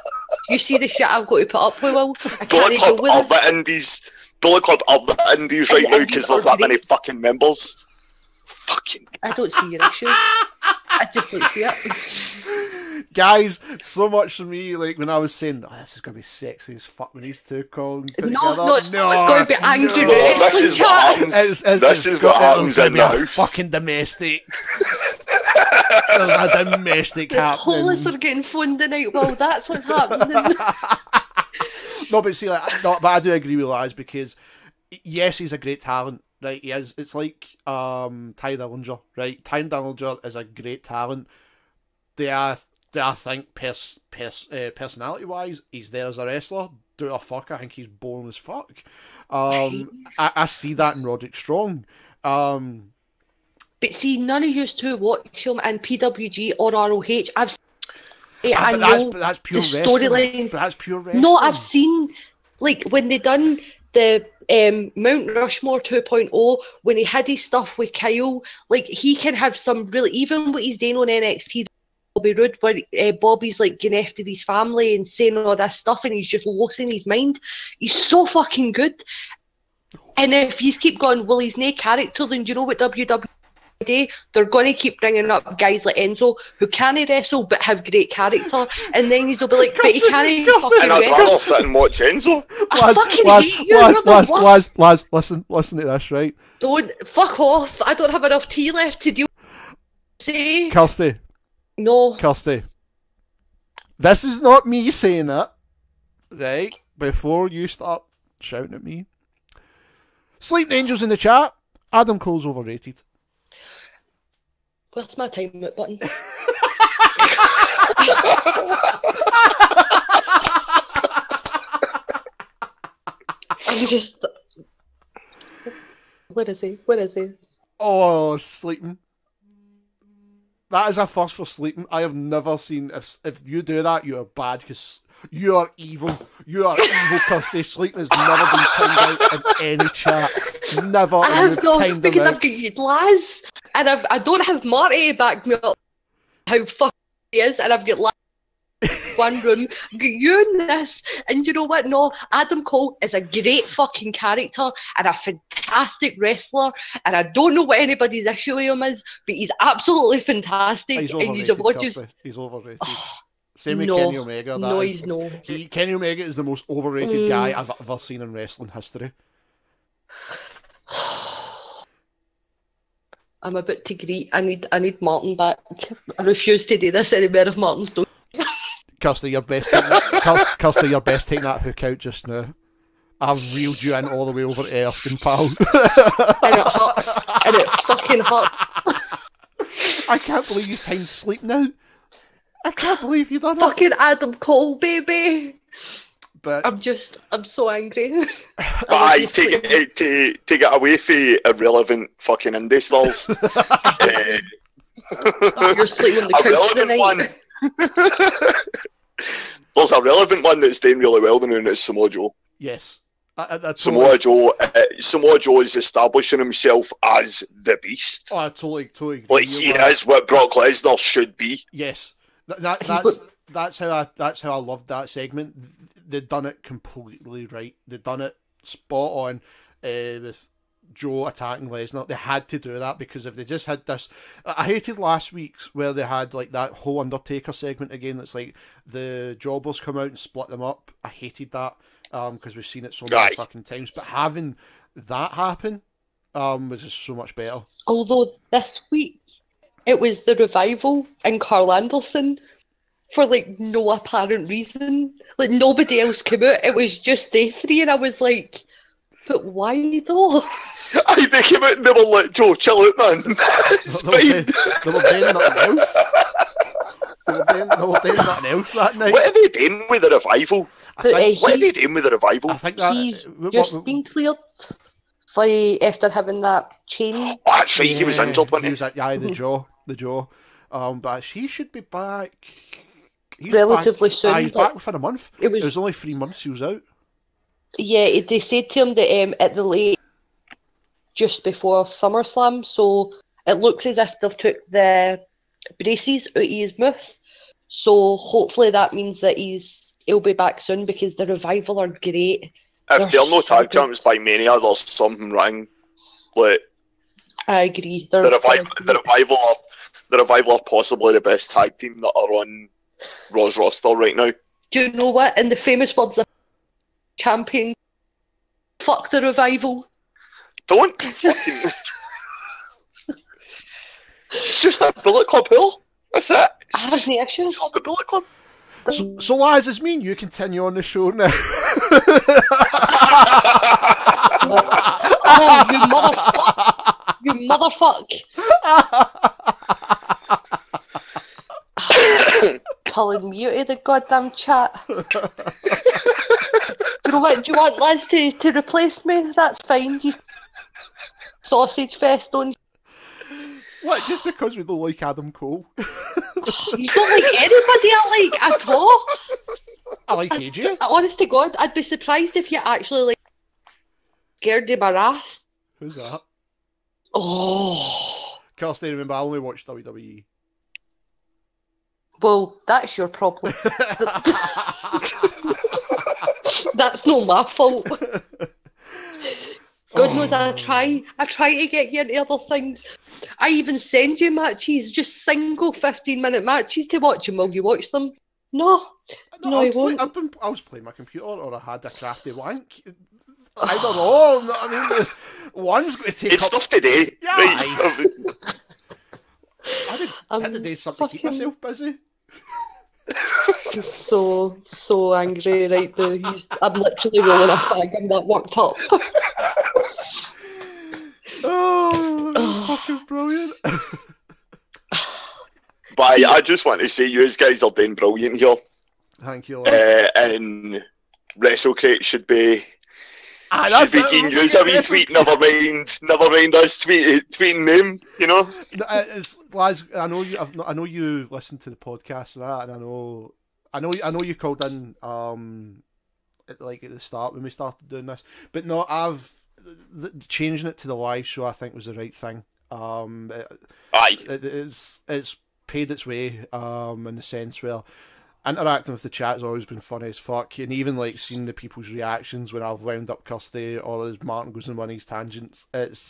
You see the shit I've got to put up with, Will? Billy Club are the indies. Billy Club are the indies right now because there's that many fucking members. Fucking... I don't see your issue. I just don't see it. Guys, so much for me, like when I was saying, this is going to be sexy as fuck when these two call. No, it's not. It's going to be angry. This is what happens. This is what happens in the house. Fucking domestic. There's a domestic happening. The police are getting phoned tonight. Well, that's what's happening. No, but see, but I do agree with Laz because yes, he's a great talent. Right, he is. It's like Ty Dillinger, right? Ty Dillinger is a great talent. I think personality-wise, he's there as a wrestler. Do a fuck, I think he's boring as fuck. I see that in Roderick Strong. But see, none of you two watch him in PWG or ROH. I've seen, I know that's pure the storyline. That's pure wrestling. No, I've seen, like, when they done the Mount Rushmore 2.0, when he had his stuff with Kyle, like, he can have some really, even what he's doing on NXT, Bobby Roode, where Bobby's like going after his family and saying all this stuff and he's just losing his mind. He's so fucking good. And if you keep going, well, he's no character, then do you know what WWE do? They're going to keep bringing up guys like Enzo who can't wrestle but have great character, and then he'll be like, but he can't fucking and I'd rather sit and watch Enzo. I fucking hate you. Laz, listen to this, right? Don't fuck off. I don't have enough tea left to do. Say Kirsty. No. Kirsty. This is not me saying it, right? Before you start shouting at me. Sleeping Angels in the chat. Adam Cole's overrated. Where's my time out button? I'm just... Where is he? Oh, sleeping. That is a first for sleeping. I have never seen... If you do that, you are bad, because you are evil. You are evil, Kirsty. Sleeping has never been timed out in any chat. Never. I have not, because I've got you, Laz. and I don't have Marty to back me up how fucking he is, and I've got one room, I've got you in this, and you know what? No, Adam Cole is a great fucking character and a fantastic wrestler, and I don't know what anybody's issue with him is, but he's absolutely fantastic. He's and overrated, he's overrated. Same with Kenny Omega. He's no. Kenny Omega is the most overrated guy I've ever seen in wrestling history. I'm about to agree. I need Martin back. I refuse to do this anymore if Martin's not. Kirsty, you're best taking that hook out just now. I've reeled you in all the way over to Erskine, pal. And it hurts. And it fucking hurts. I can't believe you timed sleep now. I can't believe you done it. Fucking Adam Cole, baby. But I'm so angry. But I take it away from irrelevant fucking indie stars. You're sleeping on the couch tonight. One. There's a relevant one that's doing really well now, and it's Samoa Joe. Yes. Samoa Joe is establishing himself as the beast. Oh, I totally agree. Like he is what Brock Lesnar should be. Yes. That's how I loved that segment. They'd done it completely right. They'd done it spot on with Joe attacking Lesnar. They had to do that, because if they just had this, I hated last week's where they had like that whole Undertaker segment again. That's like the jobbers come out and split them up. I hated that because we've seen it so many fucking times. But having that happen was just so much better. Although this week it was the Revival and Carl Anderson for like no apparent reason. Like nobody else came out. It was just they three, and I was like, but why though? They came out and they were like, Joe, chill out, man. It's fine. They were doing nothing else. They were doing nothing else that night. What are they doing with the Revival? What are they doing with the Revival? I think that he's just been cleared after having that chain. Oh, that's right, he was injured, wasn't he? The jaw. But he should be back. He's Relatively back, soon. he's back within a month. It was only 3 months he was out. Yeah, they said to him that at the late, just before SummerSlam, so it looks as if they've took the braces out of his mouth. So hopefully that means that he'll be back soon, because the Revival are great. If they're no tag champs by Mania, there's something wrong. Like, I agree. The Revival are possibly the best tag team that are on Raw's roster right now. Do you know what? In the famous words of champion, fuck the Revival. Don't fucking... It's just a Bullet Club hill. That's it. I have any issues. It's the Bullet Club. So lads, it's me and you continue on the show now. Oh, you motherfuck. Pulling me out of the goddamn chat. Do you know what? Do you want lads to replace me? That's fine. You sausage fest, don't you? What? Just because we don't like Adam Cole? You don't like anybody I like at all. I like AJ. Honest to God, I'd be surprised if you actually like scared of my wrath. Who's that? Oh. Kirsty, remember, I only watch WWE. Well, that's your problem. That's not my fault. God knows I try to get you into other things. I even send you matches, just single 15-minute matches to watch them. Will you watch them? No, I won't. I was playing my computer, or I had a crafty wank. I don't know. I mean, one's going to take it's stuff today. Yeah, right. I had to do something to keep myself busy. So angry right now. I'm literally rolling a fag. I'm that worked up. Oh, that's fucking brilliant. But I just want to say, you guys are doing brilliant here. Thank you. And WrestleCrate should be giving you a wee tweet. Never mind us tweeting them. You know. Lads, I know you listen to the podcast and that, and I know you called in like at the start when we started doing this, but no, changing it to the live show I think was the right thing. Aye. It's paid its way in the sense where interacting with the chat has always been funny as fuck, and even like seeing the people's reactions when I've wound up Kirsty or as Martin goes on one of his tangents, it's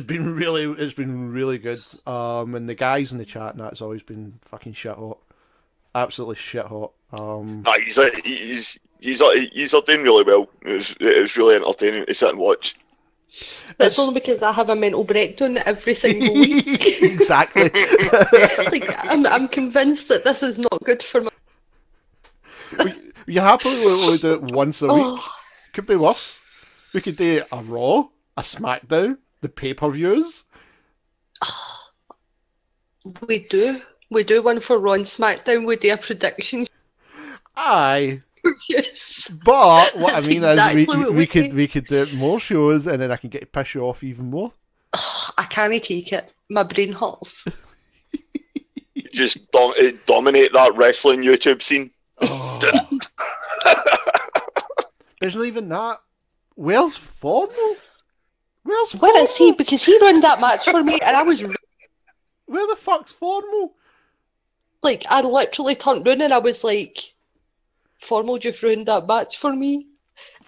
been really good. And the guys in the chat and that's always been fucking shit hot, absolutely shit hot. He's doing really well. It's really entertaining to sit and watch. That's only because I have a mental breakdown every single week. Exactly. Like I'm convinced that this is not good for my. You happily only do it once a week. Could be worse. We could do a Raw, a SmackDown, the pay-per-views. We do one for Raw and SmackDown. We do a prediction. Aye. Yes. But what I mean exactly is we could do more shows and then I can get to piss you off even more. I can't take it. My brain hurts. Just dominate that wrestling YouTube scene. Oh. There's not even that. Where's Formal? Where is he? Because he ruined that match for me and I was... Where the fuck's Formal? Like, I literally turned round and I was like... Formal just ruined that match for me.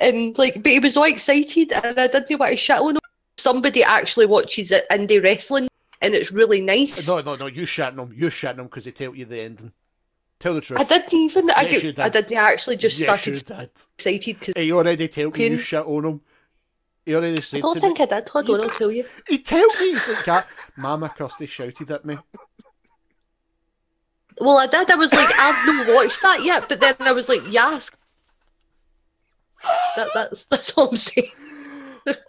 And like, but he was all excited and I didn't want to shit on him. Somebody actually watches it indie wrestling and it's really nice. No, you shitting him. You shitting him because they tell you the ending. Tell the truth. I didn't even. Yes, you did. I didn't. I actually just started excited because he already told me you shit on him. He already said I don't think I did. Hold on, I'll tell you. He told me, he's like, Mama Kirsty shouted at me. Well, I did. I was like, I've not watched that yet, but then I was like, yes. That's all I'm saying.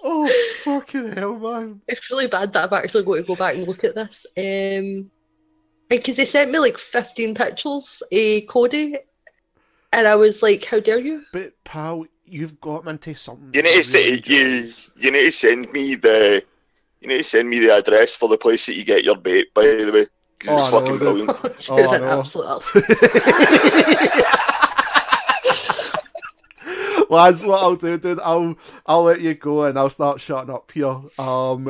Oh, fucking hell, man. It's really bad that I've actually got to go back and look at this. Because they sent me like 15 pictures, Cody, and I was like, how dare you? But, pal, you've got me into something. You need to send me the address for the place that you get your bait, by the way. Because it's fucking brilliant. You're an absolute Lads, what I'll do, dude, I'll let you go and I'll start shutting up here. And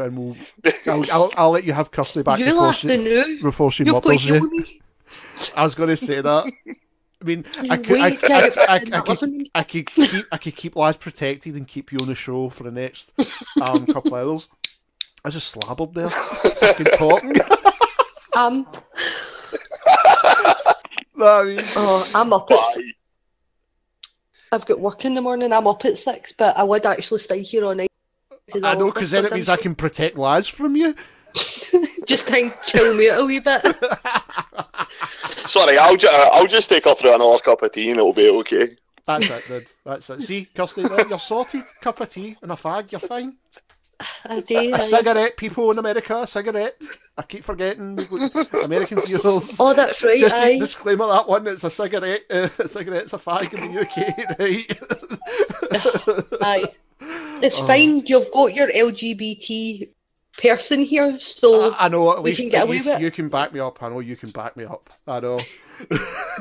I'll let you have Kirsty back before she murders you. I was going to say that. I mean, I could keep lads protected and keep you on the show for the next couple of hours. I just slabbered there, fucking talking. I'm up at... I've got work in the morning. I'm up at 6, but I would actually stay here all night. I know, because then it means I can protect lads from you. Just kind of chill me out a wee bit. Sorry, I'll just take her through another cup of tea and it'll be okay. That's it, dude. That's it. See, Kirsty, there, you're sorted. Cup of tea and a fag, you're fine. A cigarette, people in America, a cigarette. I keep forgetting American viewers. Oh, that's right. Just to disclaimer that one, it's a cigarette. A cigarette's a fag in the UK, right? Aye. It's fine. You've got your LGBT person here, so I know. At least can get away with it. You can back me up. I know you can back me up. I know.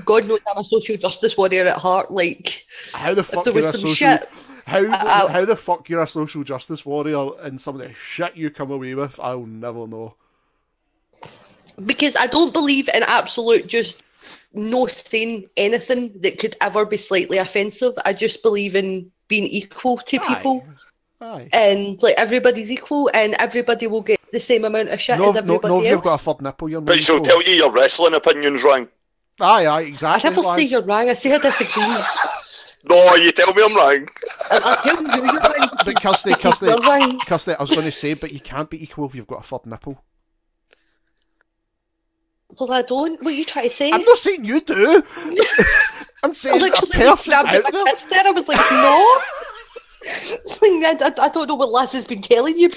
God knows I'm a social justice warrior at heart. Like, how the fuck you're a social shit. How the fuck you're a social justice warrior and some of the shit you come away with, I'll never know. Because I don't believe in absolute just no saying anything that could ever be slightly offensive. I just believe in being equal to people. Aye. And like everybody's equal and everybody will get the same amount of shit as everybody else. No, if you've got a third nipple, you're not. But she'll tell you your wrestling opinion's wrong. Aye, exactly. I never say you're wrong, I say I disagree. No, you tell me I'm wrong. I'll tell you you're wrong. But Kirsty, I was going to say, but you can't be equal if you've got a third nipple. Well, I don't. What are you trying to say? I'm not saying you do. I'm saying a person out there. I was like, no. It's like, I don't know what Lass has been telling you.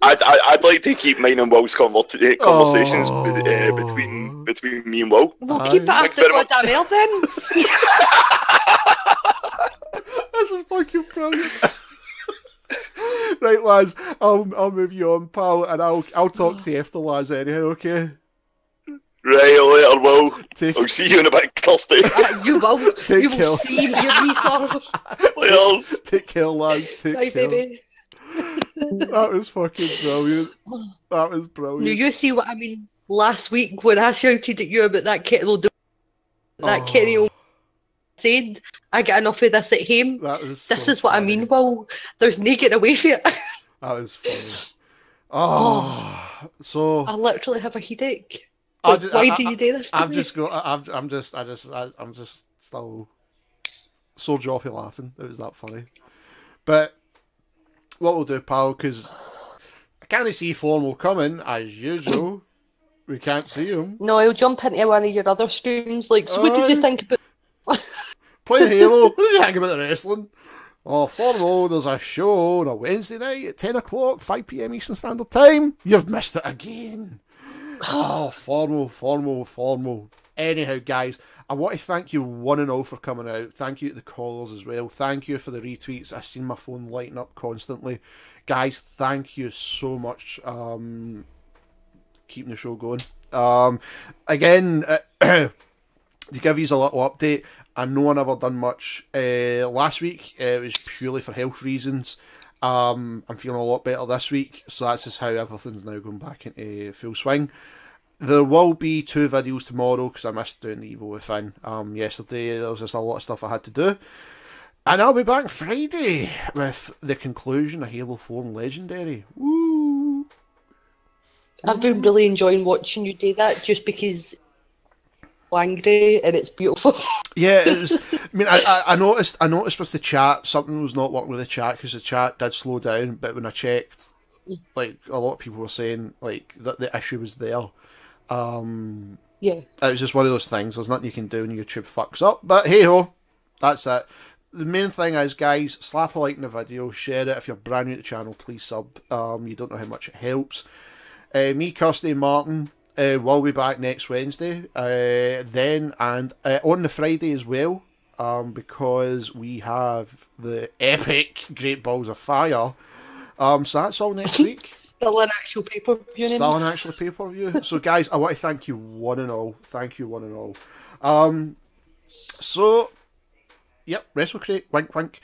I'd like to keep mine and Will's conversations between me and Will. We'll keep it after goddamn air then. This is fucking brilliant. Right, lads, I'll move you on, pal, and I'll talk to you after, lads, anyhow, okay? Right, later, Will. Take, I'll see you in a bit, Kirsty. You will. Take You will care. see your wee son. Layers. take care, lads. Take Bye, care. baby. That was fucking brilliant. That was Now brilliant. you see what I mean. Last week when I shouted at you about that kettle, that kettle said, I get enough of this at home. That was This so is what I funny. mean. Well, there's no getting away from it. That was funny. So I literally have a headache. I Like, just- why I- do you do this to I'm me? just I'm just still so joffy laughing. It was that funny. But what we'll do, pal, because I can't see Formal coming as usual. We can't see him No, I'll jump into one of your other streams. Like, so what did you Aye. think about? playing Halo. What did you think about the wrestling? Oh, Formal, there's a show on a Wednesday night at 10 o'clock, 5 p.m. Eastern Standard Time. You've missed it again. Oh, formal. Anyhow, guys, I want to thank you one and all for coming out. Thank you to the callers as well. Thank you for the retweets. I've seen my phone lighting up constantly. Guys, thank you so much. Keeping the show going. Again, to give you a little update, I know I never done much last week. It was purely for health reasons. I'm feeling a lot better this week, so that's just how everything's now going back into full swing. There will be 2 videos tomorrow because I missed doing the Evo with Finn yesterday. There was just a lot of stuff I had to do. And I'll be back Friday with the conclusion of Halo 4 Legendary. Woo! I've been really enjoying watching you do that just because I'm angry and it's beautiful. Yeah, it was. I mean, I noticed with the chat something was not working with the chat because the chat did slow down. But when I checked, like a lot of people were saying, like that the issue was there. Yeah. It was just one of those things. There's nothing you can do when YouTube fucks up. But hey ho, that's it. The main thing is, guys, slap a like in the video, share it. If you're brand new to the channel, please sub. You don't know how much it helps. Me, Kirsty, and Martin will be back next Wednesday. Then and on the Friday as well, because we have the epic Great Balls of Fire. So that's all next week. Still an actual pay-per-view. Still an actual pay-per-view. So guys, I want to thank you one and all. Thank you one and all. So, yep, WrestleCrate, wink wink.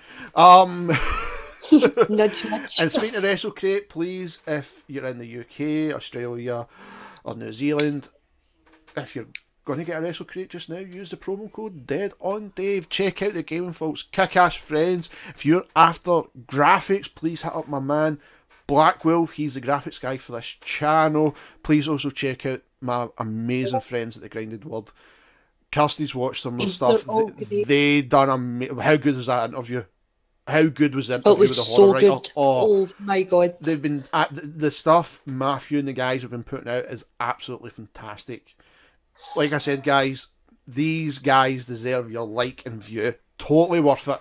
Nudge, nudge. And speaking of WrestleCrate, please, if you're in the UK, Australia, or New Zealand, if you're going to get a WrestleCrate just now, use the promo code DeadOnDave. Check out the Gaming Folks Kick-Ass Friends. If you're after graphics, please hit up my man Black Wolf. He's the graphics guy for this channel. Please also check out my amazing friends at the Grinded Word. Kirsty's watched some of the stuff. They're all great. They done how good was that interview? How good was the It interview was with the so horror writer? good. Oh my god. They've been the stuff Matthew and the guys have been putting out is absolutely fantastic. Like I said, guys, these guys deserve your like and view. Totally worth it.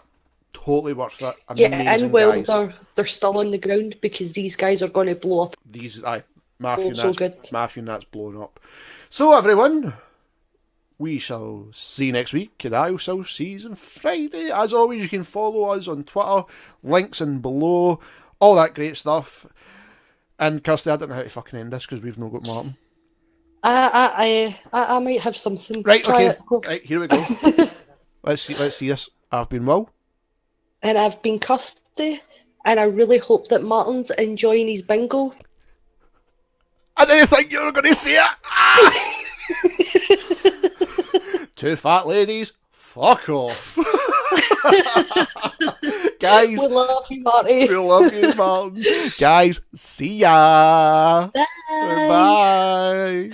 Totally worth it. Yeah, Amazing and well, guys. they're still on the ground because these guys are going to blow up. These Matthew so and good. Matthew and that's blown up. So everyone, we shall see you next week, and I shall see you on Friday. As always, you can follow us on Twitter, links in below, all that great stuff. And Kirsty, I don't know how to fucking end this because we've not got Martin. I might have something. Right, Try okay. it. Right, here we go. Let's see this. I've been Will. And I've been Kirsty, and I really hope that Martin's enjoying his bingo. I didn't think you were going to see it. Ah! 2 fat ladies, fuck off. Guys, We love you, Marty. we love you, Martin. Guys, see ya. Bye. Bye.